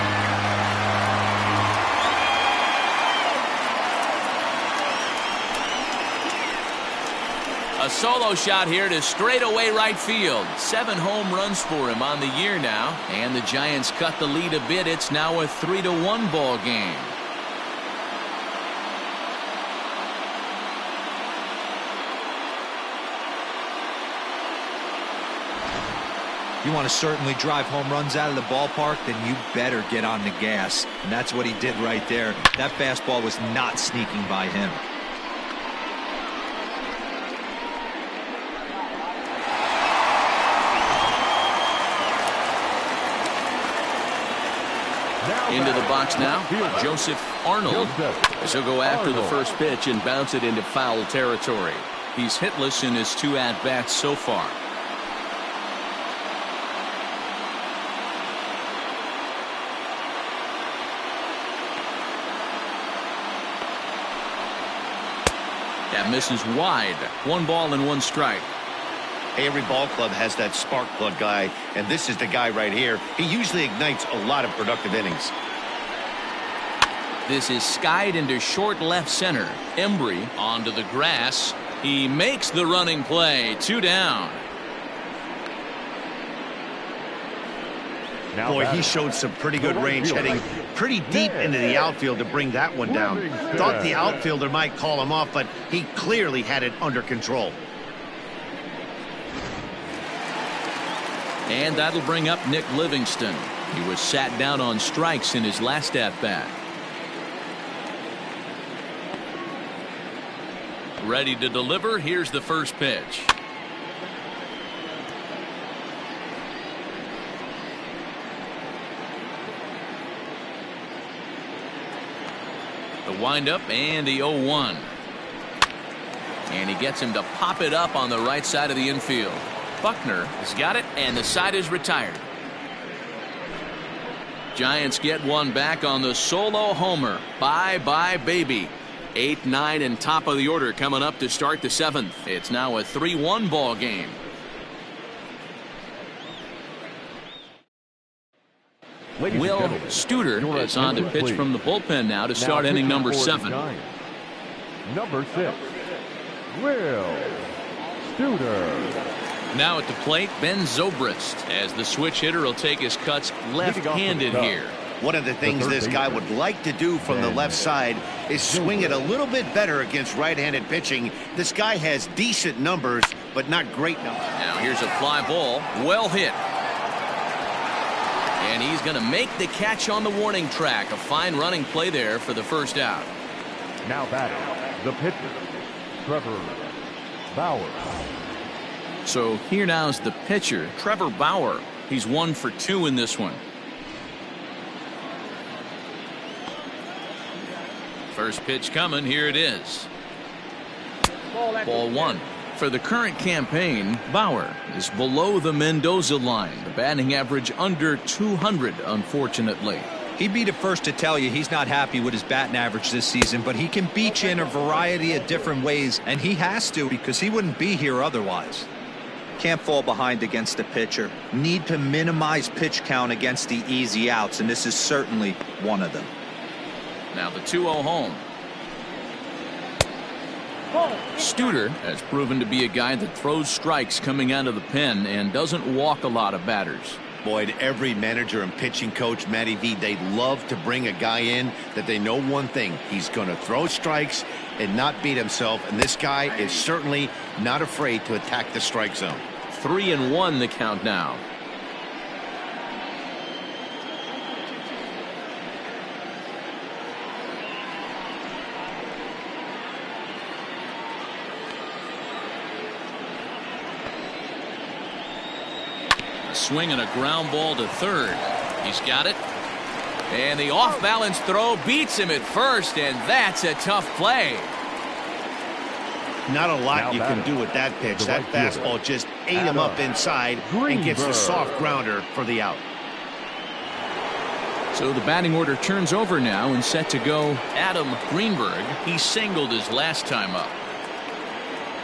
A solo shot here to straightaway right field. 7 home runs for him on the year now. And the Giants cut the lead a bit. It's now a 3-1 ball game. You want to certainly drive home runs out of the ballpark, then you better get on the gas. And that's what he did right there. That fastball was not sneaking by him. Into the box now, Joseph Arnold, as he'll go after the first pitch and bounce it into foul territory. He's hitless in his 2 at-bats so far. That misses wide. 1 ball and 1 strike. Every ball club has that spark plug guy, and this is the guy right here. He usually ignites a lot of productive innings. This is skied into short left center. Embry onto the grass. He makes the running play. 2 down. Boy, he showed some pretty good range, heading pretty deep into the outfield to bring that one down. Thought the outfielder might call him off, but he clearly had it under control. And that'll bring up Nick Livingston. He was sat down on strikes in his last at-bat. Ready to deliver. Here's the first pitch. The windup and the 0-1. And he gets him to pop it up on the right side of the infield. Buckner has got it, and the side is retired. Giants get one back on the solo homer. Bye-bye, baby. 8, 9, and top of the order coming up to start the 7th. It's now a 3-1 ball game. Will Studer is on to pitch from the bullpen now to start inning number 7. Number 6, Will Studer. Now at the plate, Ben Zobrist, as the switch hitter will take his cuts left-handed here. One of the things this guy would like to do from the left side is swing it a little bit better against right-handed pitching. This guy has decent numbers, but not great numbers. Now here's a fly ball, well hit. And he's going to make the catch on the warning track. A fine running play there for the first out. Now batting, the pitcher, Trevor Bauer. So here now is the pitcher, Trevor Bauer. He's 1 for 2 in this one. First pitch coming. Here it is. Ball 1. For the current campaign, Bauer is below the Mendoza line. The batting average under 200, unfortunately. He'd be the first to tell you he's not happy with his batting average this season, but he can beat you in a variety of different ways, and he has to because he wouldn't be here otherwise. Can't fall behind against the pitcher. Need to minimize pitch count against the easy outs, and this is certainly one of them. Now the 2-0 home. Studer has proven to be a guy that throws strikes coming out of the pen and doesn't walk a lot of batters. Boyd, every manager and pitching coach, Matty V, they love to bring a guy in that they know one thing. He's going to throw strikes and not beat himself, and this guy is certainly not afraid to attack the strike zone. 3-1 the count now. A swing and a ground ball to third. He's got it. And the off-balance throw beats him at first, and that's a tough play. Not a lot you can do with that pitch. That fastball just ate him up inside and gets the soft grounder for the out. So the batting order turns over now and set to go Adam Greenberg. He singled his last time up.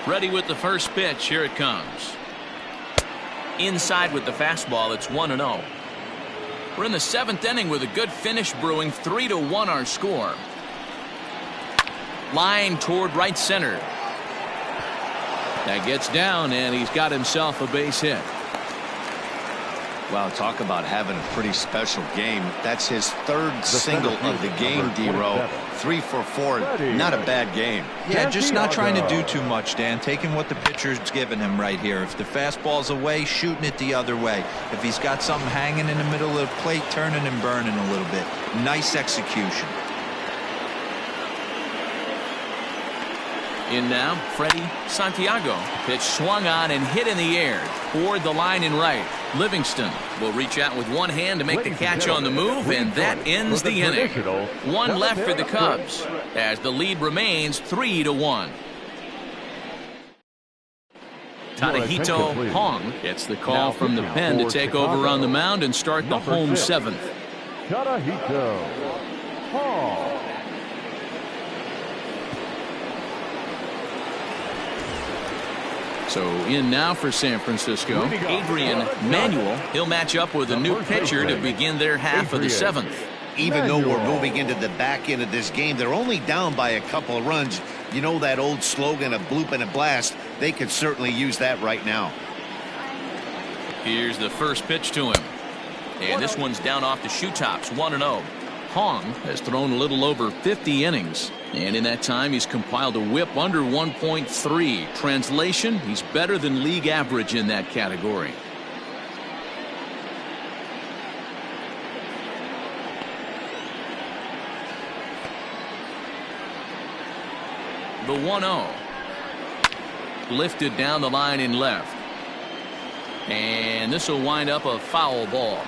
Ready with the first pitch. Here it comes. Inside with the fastball. It's 1-0. We're in the 7th inning with a good finish brewing. 3-1 our score. Line toward right center. That gets down, and he's got himself a base hit. Wow, talk about having a pretty special game. That's his third single of the game, D-Row. 3 for 4. Not a bad game. Yeah, just not trying to do too much, Dan. Taking what the pitcher's giving him right here. If the fastball's away, shooting it the other way. If he's got something hanging in the middle of the plate, turning and burning a little bit. Nice execution. In now, Freddie Santiago. Pitch swung on and hit in the air toward the line in right. Livingston will reach out with one hand to make the catch on the move, and that ends the inning. One left for the Cubs as the lead remains 3-1. Tadahito Hong gets the call from the pen to take over on the mound and start the home 7th. Tadahito Hong. So in now for San Francisco, Adrian Manuel. He'll match up with a new pitcher to begin their half of the 7th. Even though we're moving into the back end of this game, they're only down by a couple of runs. You know that old slogan, a bloop and a blast. They could certainly use that right now. Here's the first pitch to him. And this one's down off the shoe tops, 1-0. Hong has thrown a little over 50 innings. And in that time, he's compiled a whip under 1.3. Translation, he's better than league average in that category. The 1-0. Lifted down the line in left. And this will wind up a foul ball.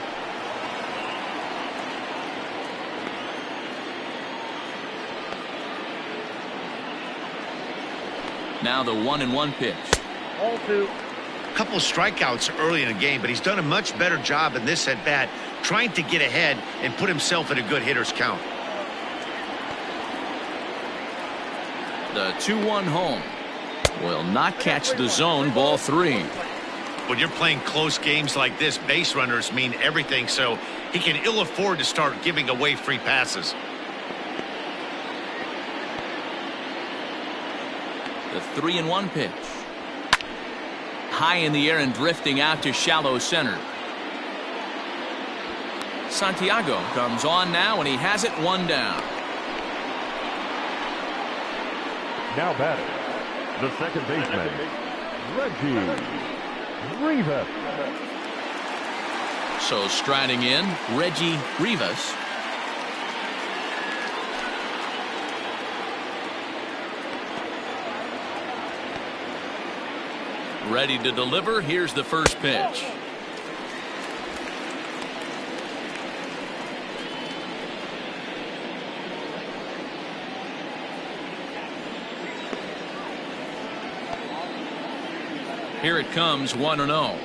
Now the 1-1 pitch. All 2. A couple of strikeouts early in the game, but he's done a much better job in this at bat, trying to get ahead and put himself in a good hitter's count. The 2-1 home will not catch the zone. Ball 3. When you're playing close games like this, base runners mean everything, so he can ill afford to start giving away free passes. The 3-1 pitch. High in the air and drifting out to shallow center. Santiago comes on now, and he has it 1 down. Now batting, the second baseman, Reggie Rivas. So striding in, Reggie Rivas. Ready to deliver. Here's the first pitch. Here it comes, 1-0.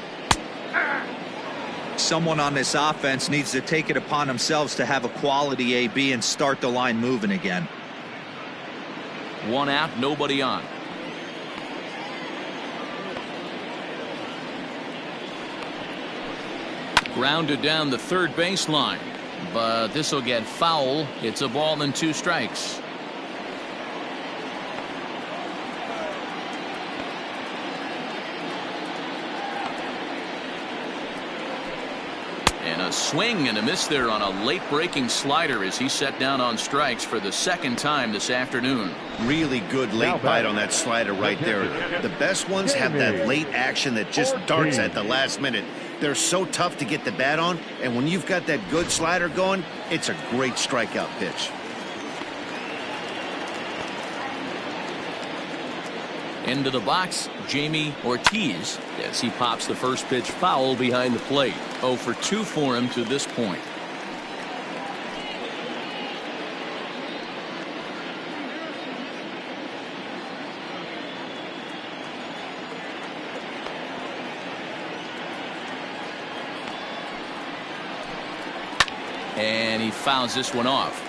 Someone on this offense needs to take it upon themselves to have a quality AB and start the line moving again. 1 out, nobody on. Grounded down the third baseline, but this will get foul. It's a ball and 2 strikes. swing and a miss there on a late breaking slider as he set down on strikes for the second time this afternoon. Really good late bite on that slider right there. The best ones have that late action that just darts at the last minute. They're so tough to get the bat on, and when you've got that good slider going, it's a great strikeout pitch. Into the box, Jamie Ortiz, as he pops the first pitch foul behind the plate. 0 for 2 for him to this point. And he fouls this one off.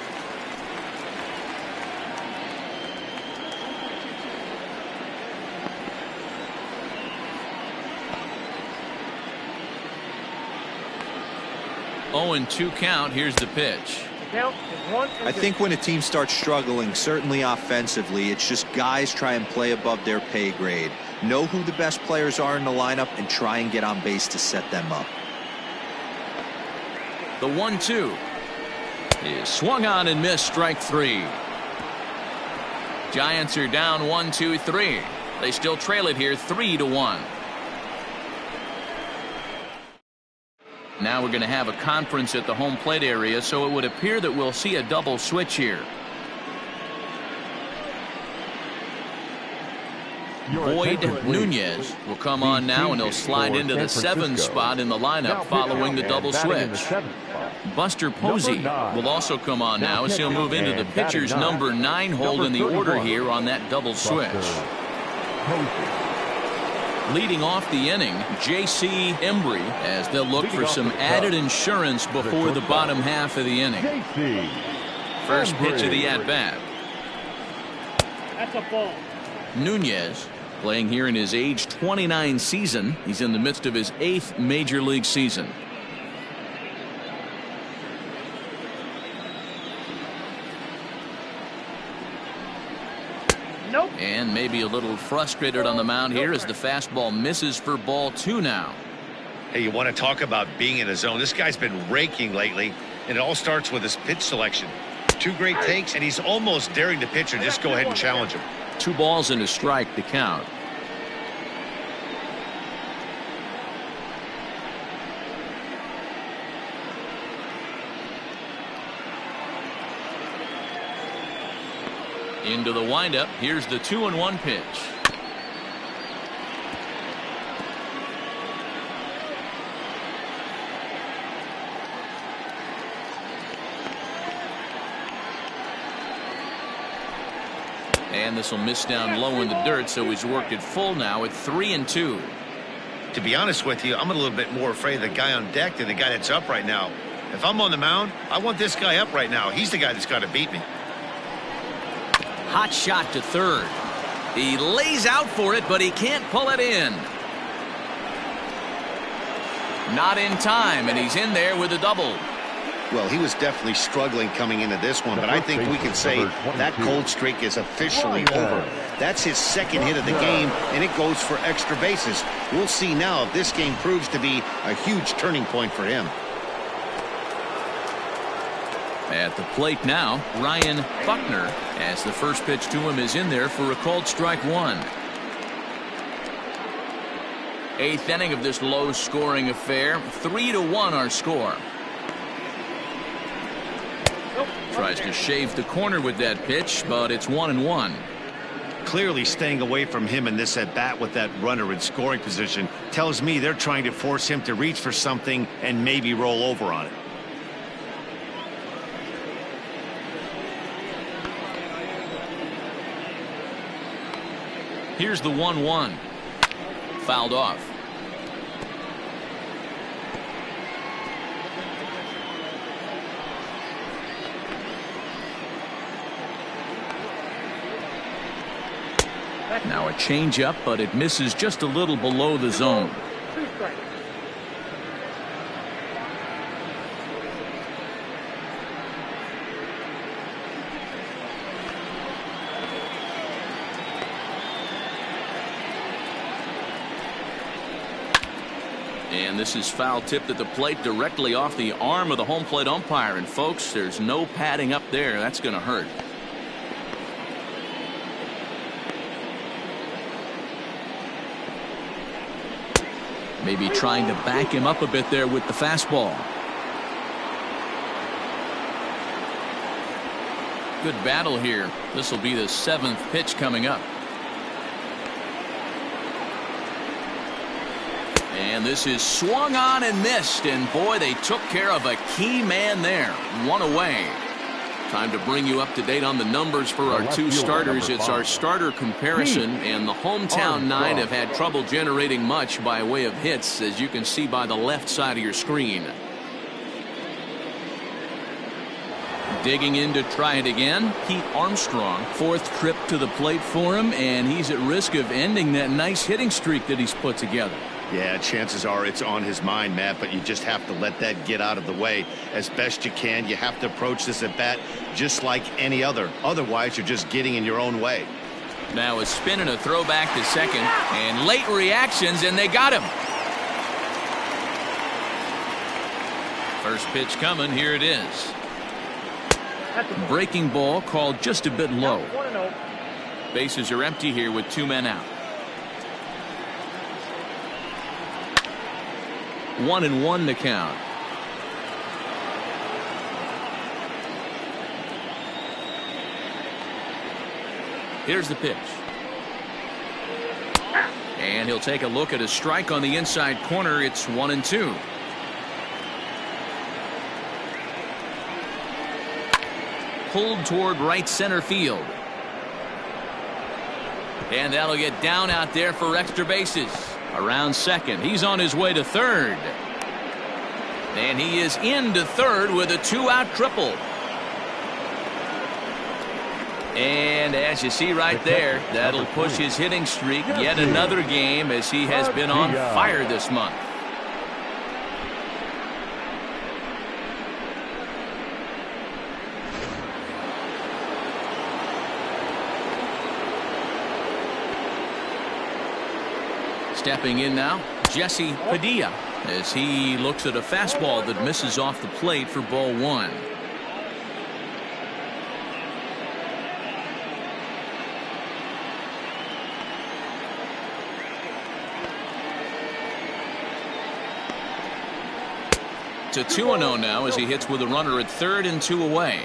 Oh, and 2 count. Here's the pitch. I think when a team starts struggling, certainly offensively, it's just guys try and play above their pay grade. Know who the best players are in the lineup and try and get on base to set them up. The 1-2 is swung on and missed. Strike 3. Giants are down 1-2-3. They still trail it here 3-1. Now we're going to have a conference at the home plate area, so it would appear that we'll see a double switch here. Boyd Nunez will come on now, and he'll slide into the 7th spot in the lineup following the double switch. Buster Posey will also come on now as he'll move into the pitcher's number 9 hold in the order here on that double switch. Leading off the inning, J.C. Embry, as they'll look for some added insurance before the bottom half of the inning. First pitch of the at-bat. That's a ball. Nunez playing here in his age 29 season. He's in the midst of his 8th major league season. Nope. And maybe a little frustrated on the mound here as the fastball misses for ball 2 now. Hey, you want to talk about being in a zone? This guy's been raking lately, and it all starts with his pitch selection. 2 great takes, and he's almost daring the pitcher just go ahead and challenge him. 2 balls and a strike to count. Into the windup. Here's the 2-1 pitch. And this will miss down low in the dirt, so he's worked it full now at 3-2. To be honest with you, I'm a little bit more afraid of the guy on deck than the guy that's up right now. If I'm on the mound, I want this guy up right now. He's the guy that's got to beat me. Hot shot to third. He lays out for it, but he can't pull it in. Not in time, and he's in there with a double. Well, he was definitely struggling coming into this one, but I think we can say that cold streak is officially over. That's his 2nd hit of the game, and it goes for extra bases. We'll see now if this game proves to be a huge turning point for him. At the plate now, Ryan Buckner, as the first pitch to him is in there for a called strike 1. 8th inning of this low-scoring affair. 3-1 our score. Tries to shave the corner with that pitch, but it's 1-1. Clearly staying away from him in this at-bat with that runner in scoring position tells me they're trying to force him to reach for something and maybe roll over on it. Here's the 1-1. Fouled off. Now a changeup, but it misses just a little below the zone. 2 strikes. And this is foul tipped at the plate directly off the arm of the home plate umpire. And folks, there's no padding up there. That's going to hurt. Maybe trying to back him up a bit there with the fastball. Good battle here. This will be the 7th pitch coming up. And this is swung on and missed. And boy, they took care of a key man there. One away. Time to bring you up to date on the numbers for our two starters. It's our starter comparison, and the hometown 9 have had trouble generating much by way of hits, as you can see by the left side of your screen. Digging in to try it again, Pete Armstrong. 4th trip to the plate for him, and he's at risk of ending that nice hitting streak that he's put together. Yeah, chances are it's on his mind, Matt, but you just have to let that get out of the way as best you can. You have to approach this at bat just like any other. Otherwise, you're just getting in your own way. Now a spin and a throw back to second, and late reactions, and they got him. First pitch coming. Here it is. Breaking ball called just a bit low. Bases are empty here with 2 men out. 1-1 the count. Here's the pitch. And he'll take a look at a strike on the inside corner. It's 1-2. Pulled toward right center field. And that'll get down out there for extra bases. Around second. He's on his way to third. And he is into third with a 2-out triple. And as you see right there, that'll push his hitting streak yet another game, as he has been on fire this month. Stepping in now, Jesse Padilla, as he looks at a fastball that misses off the plate for ball 1. To 2-0 now as he hits with a runner at third and 2 away.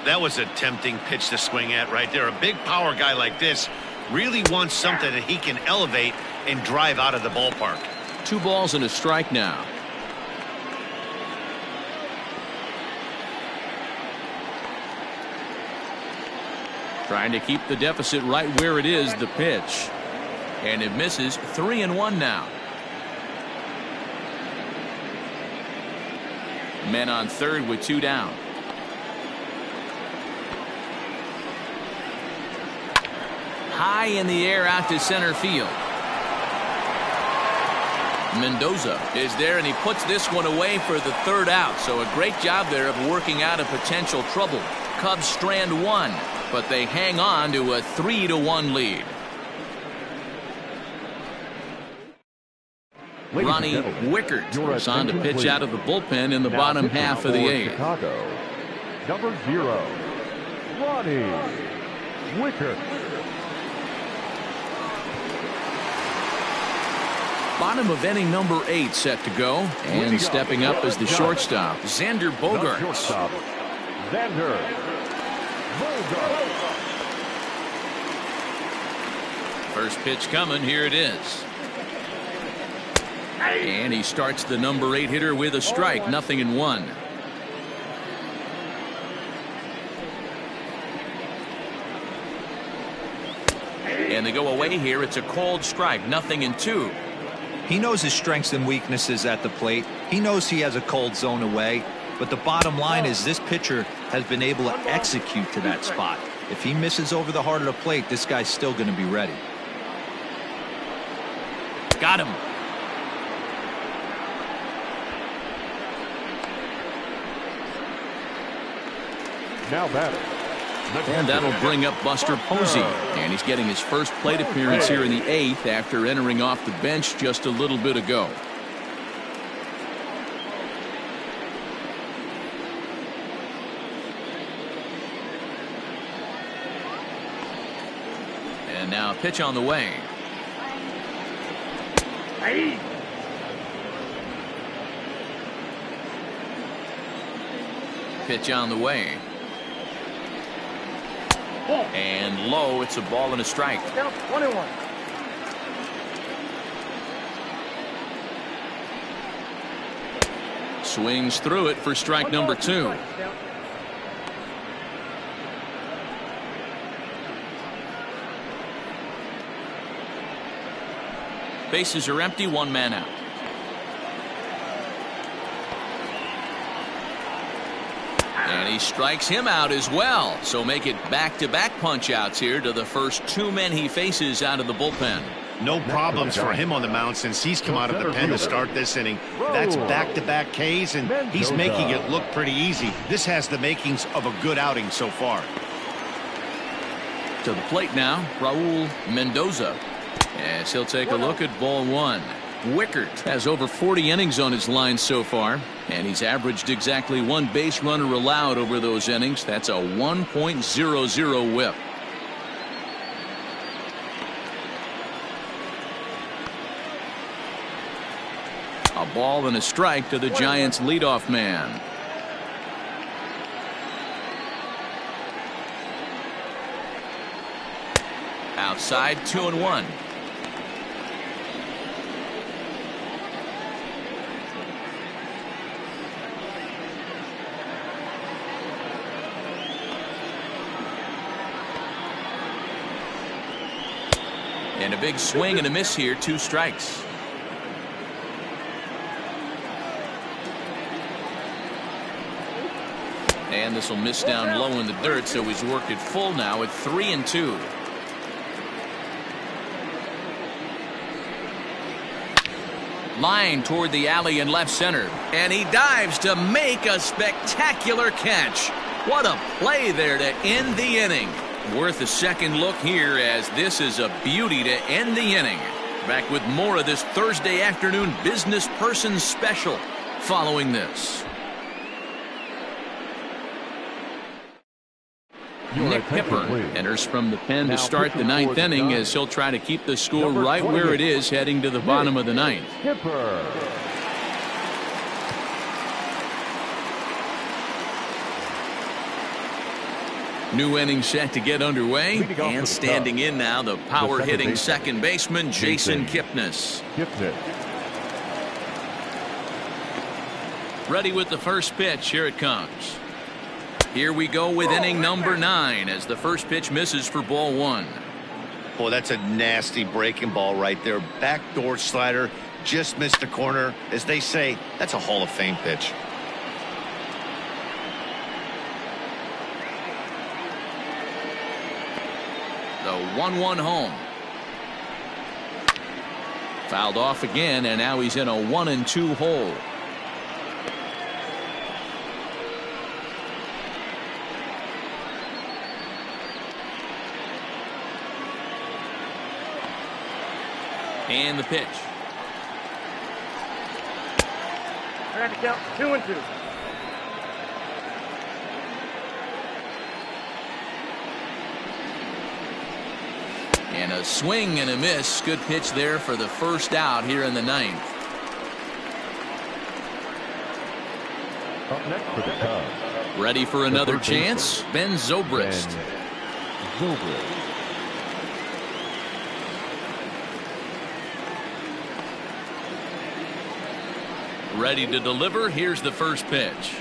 That was a tempting pitch to swing at right there. A big power guy like this really wants something that he can elevate and drive out of the ballpark. 2 balls and a strike now. Trying to keep the deficit right where it is, the pitch. And it misses. 3-1 now. Men on third with 2 down. High in the air out to center field. Mendoza is there, and he puts this one away for the 3rd out. So a great job there of working out a potential trouble. Cubs strand 1, but they hang on to a 3-1 lead. Ronnie Wickert is on to pitch out of the bullpen in the bottom half of the 8th. Chicago, number 0, Ronnie Wickert. Bottom of inning number 8 set to go, and stepping up as the shortstop, Xander Bogaerts. Xander Bogaerts. First pitch coming. Here it is. And he starts the number 8 hitter with a strike. 0-1. And they go away here. It's a called strike. 0-2. He knows his strengths and weaknesses at the plate. He knows he has a cold zone away. But the bottom line is this pitcher has been able to execute to that spot. If he misses over the heart of the plate, this guy's still going to be ready. Got him. Now batting. And that'll bring up Buster Posey. And he's getting his first plate appearance here in the 8th after entering off the bench just a little bit ago. And now a pitch on the way. Pitch on the way. And low, it's a ball and a strike. 1-1. Swings through it for strike number 2. Bases are empty, 1 man out. And he strikes him out as well. So make it back-to-back punch-outs here to the first 2 men he faces out of the bullpen. No problems for him on the mound since he's come out of the pen to start this inning. That's back-to-back Ks, and he's making it look pretty easy. This has the makings of a good outing so far. To the plate now, Raul Mendoza. As he'll take a look at ball 1. Wickert has over 40 innings on his line so far, and he's averaged exactly 1 base runner allowed over those innings. That's a 1.00 whip. A ball and a strike to the Giants leadoff man. Outside, 2-1. And a big swing and a miss here, 2 strikes. And this will miss down low in the dirt, so he's worked it full now at 3-2. Line toward the alley in left center. And he dives to make a spectacular catch. What a play there to end the inning. Worth a second look here, as this is a beauty to end the inning. Back with more of this Thursday afternoon business person special following this. Nick Hipper enters from the pen to start the 9th inning, as he'll try to keep the score right where it is heading to the bottom of the 9th. New inning set to get underway, and standing in now, the power-hitting second baseman, Jason Kipnis. Ready with the first pitch. Here it comes. Here we go with inning number 9, as the first pitch misses for ball 1. Boy, that's a nasty breaking ball right there. Backdoor slider, just missed the corner. As they say, that's a Hall of Fame pitch. The 1-1 home. Fouled off again, and now he's in a 1-2 hole. And the pitch. I got to count 2-2. And a swing and a miss. Good pitch there for the first out here in the 9th. Up next for the Cubs. Ready for another chance? Ben Zobrist. Ready to deliver. Here's the first pitch.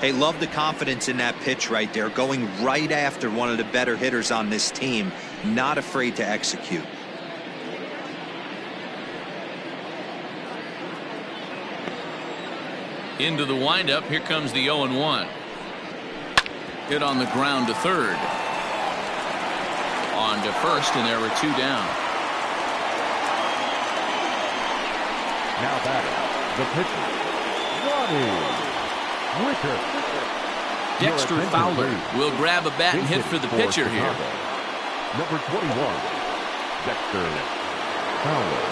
Hey, love the confidence in that pitch right there, going right after one of the better hitters on this team, not afraid to execute. Into the windup. Here comes the 0-1. Hit on the ground to third. On to first, and there were 2 down. Now batting, the pitcher, Ronnie Wickert. Dexter Fowler will grab a bat and hit for the pitcher here. Number 21, Dexter Fowler.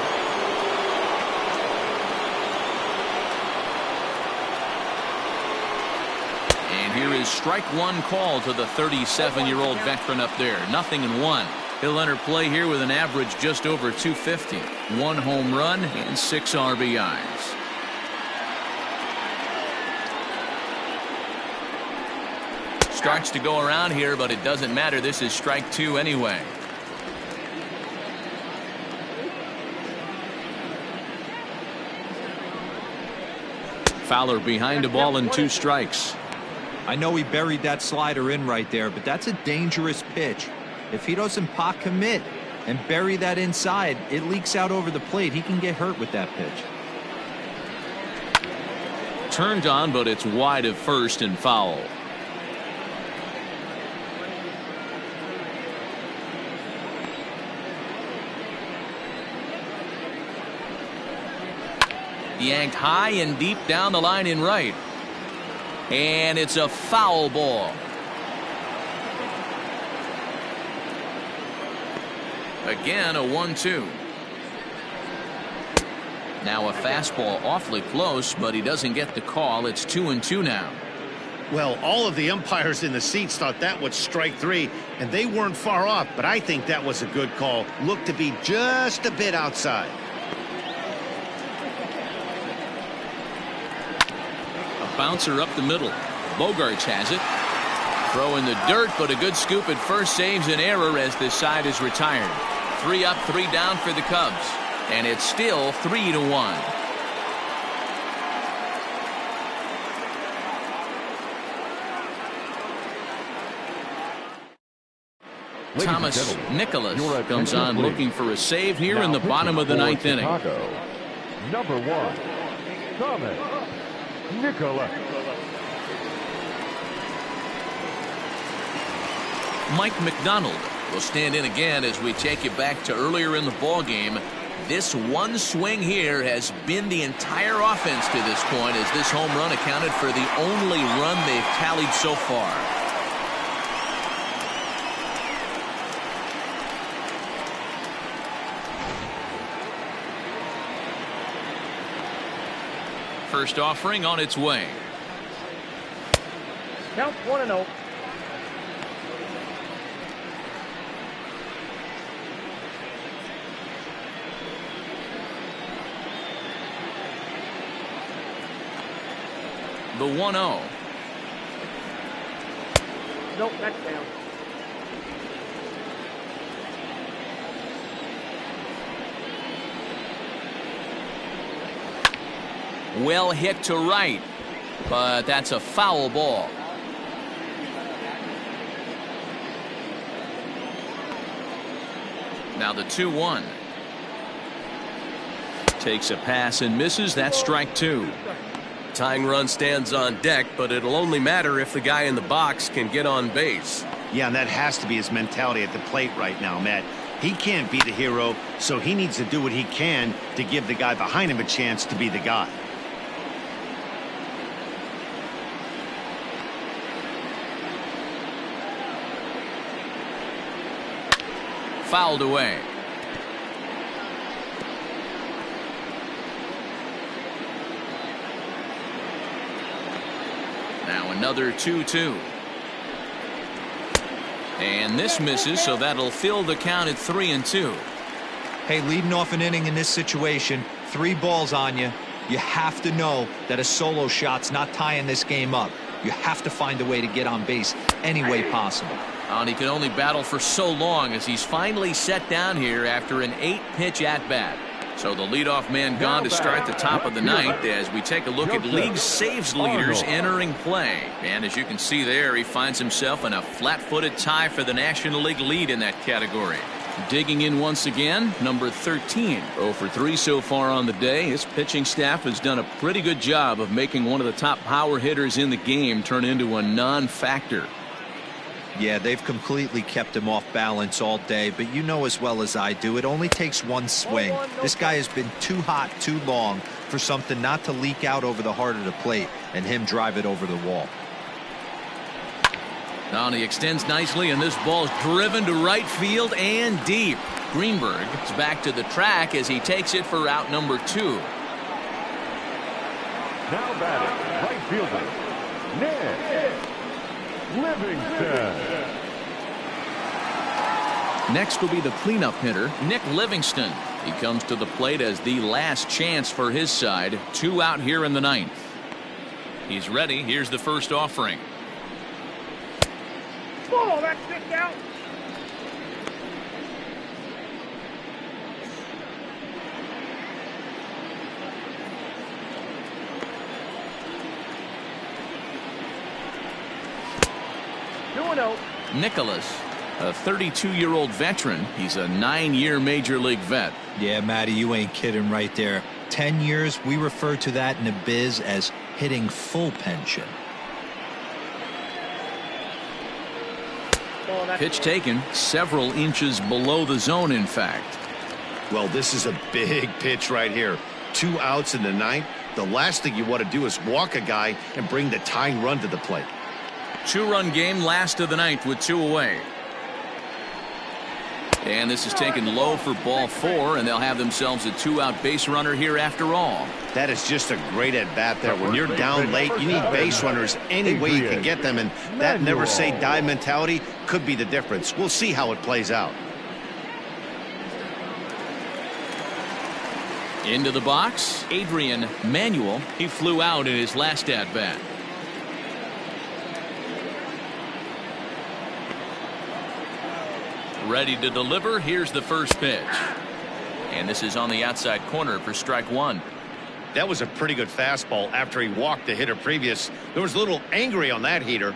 And here is strike one call to the 37-year-old veteran up there. 0-1. He'll enter play here with an average just over 250. 1 home run and 6 RBIs. Starts to go around here, but it doesn't matter. This is strike 2 anyway. Fowler behind a ball and 2 strikes. I know he buried that slider in right there, but that's a dangerous pitch. If he doesn't pot commit and bury that inside, it leaks out over the plate. He can get hurt with that pitch. Turned on, but it's wide of first and foul. Yanked high and deep down the line in right. And it's a foul ball. Again, a 1-2. Now a fastball awfully close, but he doesn't get the call. It's 2-2 now. Well, all of the umpires in the seats thought that was strike 3, and they weren't far off, but I think that was a good call. Looked to be just a bit outside. Bouncer up the middle. Bogarts has it. Throw in the dirt, but a good scoop at first saves an error as this side is retired. 3 up, 3 down for the Cubs. And it's still 3-1. Thomas Nicholas comes on looking for a save here in the bottom of the 9th inning. Number 1, Thomas Nicholas. Mike McDonald will stand in again as we take you back to earlier in the ball game. This one swing here has been the entire offense to this point, as this home run accounted for the only run they've tallied so far. First offering on its way. Count 1-0. The 1-0. Nope, that's down. Well hit to right, but that's a foul ball. Now the 2-1. Takes a pass and misses. That's strike 2. Tying run stands on deck, but it'll only matter if the guy in the box can get on base. Yeah, and that has to be his mentality at the plate right now, Matt. He can't be the hero, so he needs to do what he can to give the guy behind him a chance to be the guy. Fouled away. Now another 2-2. And this misses, so that'll fill the count at 3-2. Hey, leading off an inning in this situation, 3 balls on you. You have to know that a solo shot's not tying this game up. You have to find a way to get on base any way possible. And he can only battle for so long as he's finally set down here after an 8-pitch at-bat. So the leadoff man gone to start the top of the 9th as we take a look at league saves leaders entering play. And as you can see there, he finds himself in a flat-footed tie for the National League lead in that category. Digging in once again, number 13. 0 for 3 so far on the day. His pitching staff has done a pretty good job of making one of the top power hitters in the game turn into a non-factor. Yeah, they've completely kept him off balance all day, but you know as well as I do, it only takes one swing. This guy has been too hot too long for something not to leak out over the heart of the plate and him drive it over the wall. Now he extends nicely, and this ball's driven to right field and deep. Greenberg is back to the track as he takes it for out number 2. Now batting, right fielder, Ned. Livingston. Next will be the cleanup hitter, Nick Livingston. He comes to the plate as the last chance for his side. 2 out here in the 9th. He's ready. Here's the first offering. Oh, that's kicked out. Nicholas, a 32-year-old veteran. He's a 9-year major league vet. Yeah, Matty, you ain't kidding right there. 10 years, we refer to that in the biz as hitting full pension. Pitch taken several inches below the zone, in fact. Well, this is a big pitch right here. 2 outs in the 9th. The last thing you want to do is walk a guy and bring the tying run to the plate. 2-run game, last of the 9th with 2 away. And this is taken low for ball 4, and they'll have themselves a 2-out base runner here after all. That is just a great at-bat there. When you're down late, you need base runners any way you can get them, and that never-say-die mentality could be the difference. We'll see how it plays out. Into the box, Adrian Manuel. He flew out in his last at-bat. Ready to deliver. Here's the first pitch. And this is on the outside corner for strike 1. That was a pretty good fastball after he walked the hitter previous. There was a little angry on that heater.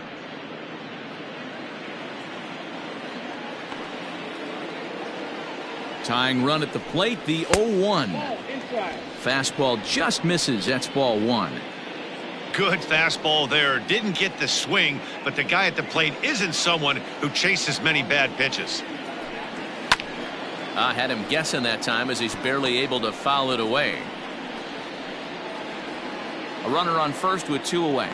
Tying run at the plate, the 0-1. Fastball just misses. That's ball 1. Good fastball there. Didn't get the swing, but the guy at the plate isn't someone who chases many bad pitches. I had him guessing that time as he's barely able to foul it away. A runner on first with 2 away.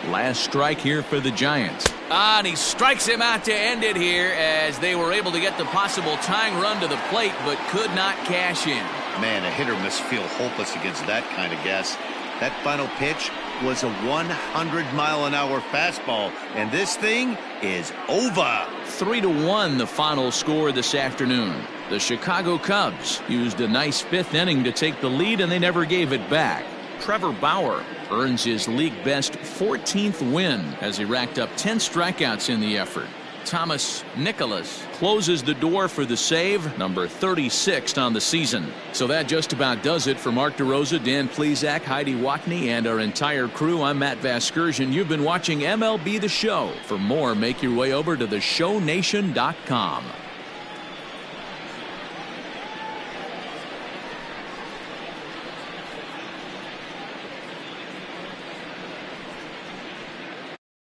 Last strike here for the Giants. And he strikes him out to end it here as they were able to get the possible tying run to the plate but could not cash in. Man, a hitter must feel hopeless against that kind of guess. That final pitch was a 100-mile-an-hour fastball, and this thing is over. 3-1 the final score this afternoon. The Chicago Cubs used a nice 5th inning to take the lead, and they never gave it back. Trevor Bauer earns his league-best 14th win as he racked up 10 strikeouts in the effort. Thomas Nicholas closes the door for the save, number 36 on the season. So that just about does it for Mark DeRosa, Dan Plesac, Heidi Watney, and our entire crew. I'm Matt Vasgersian. You've been watching MLB The Show. For more, make your way over to theshownation.com.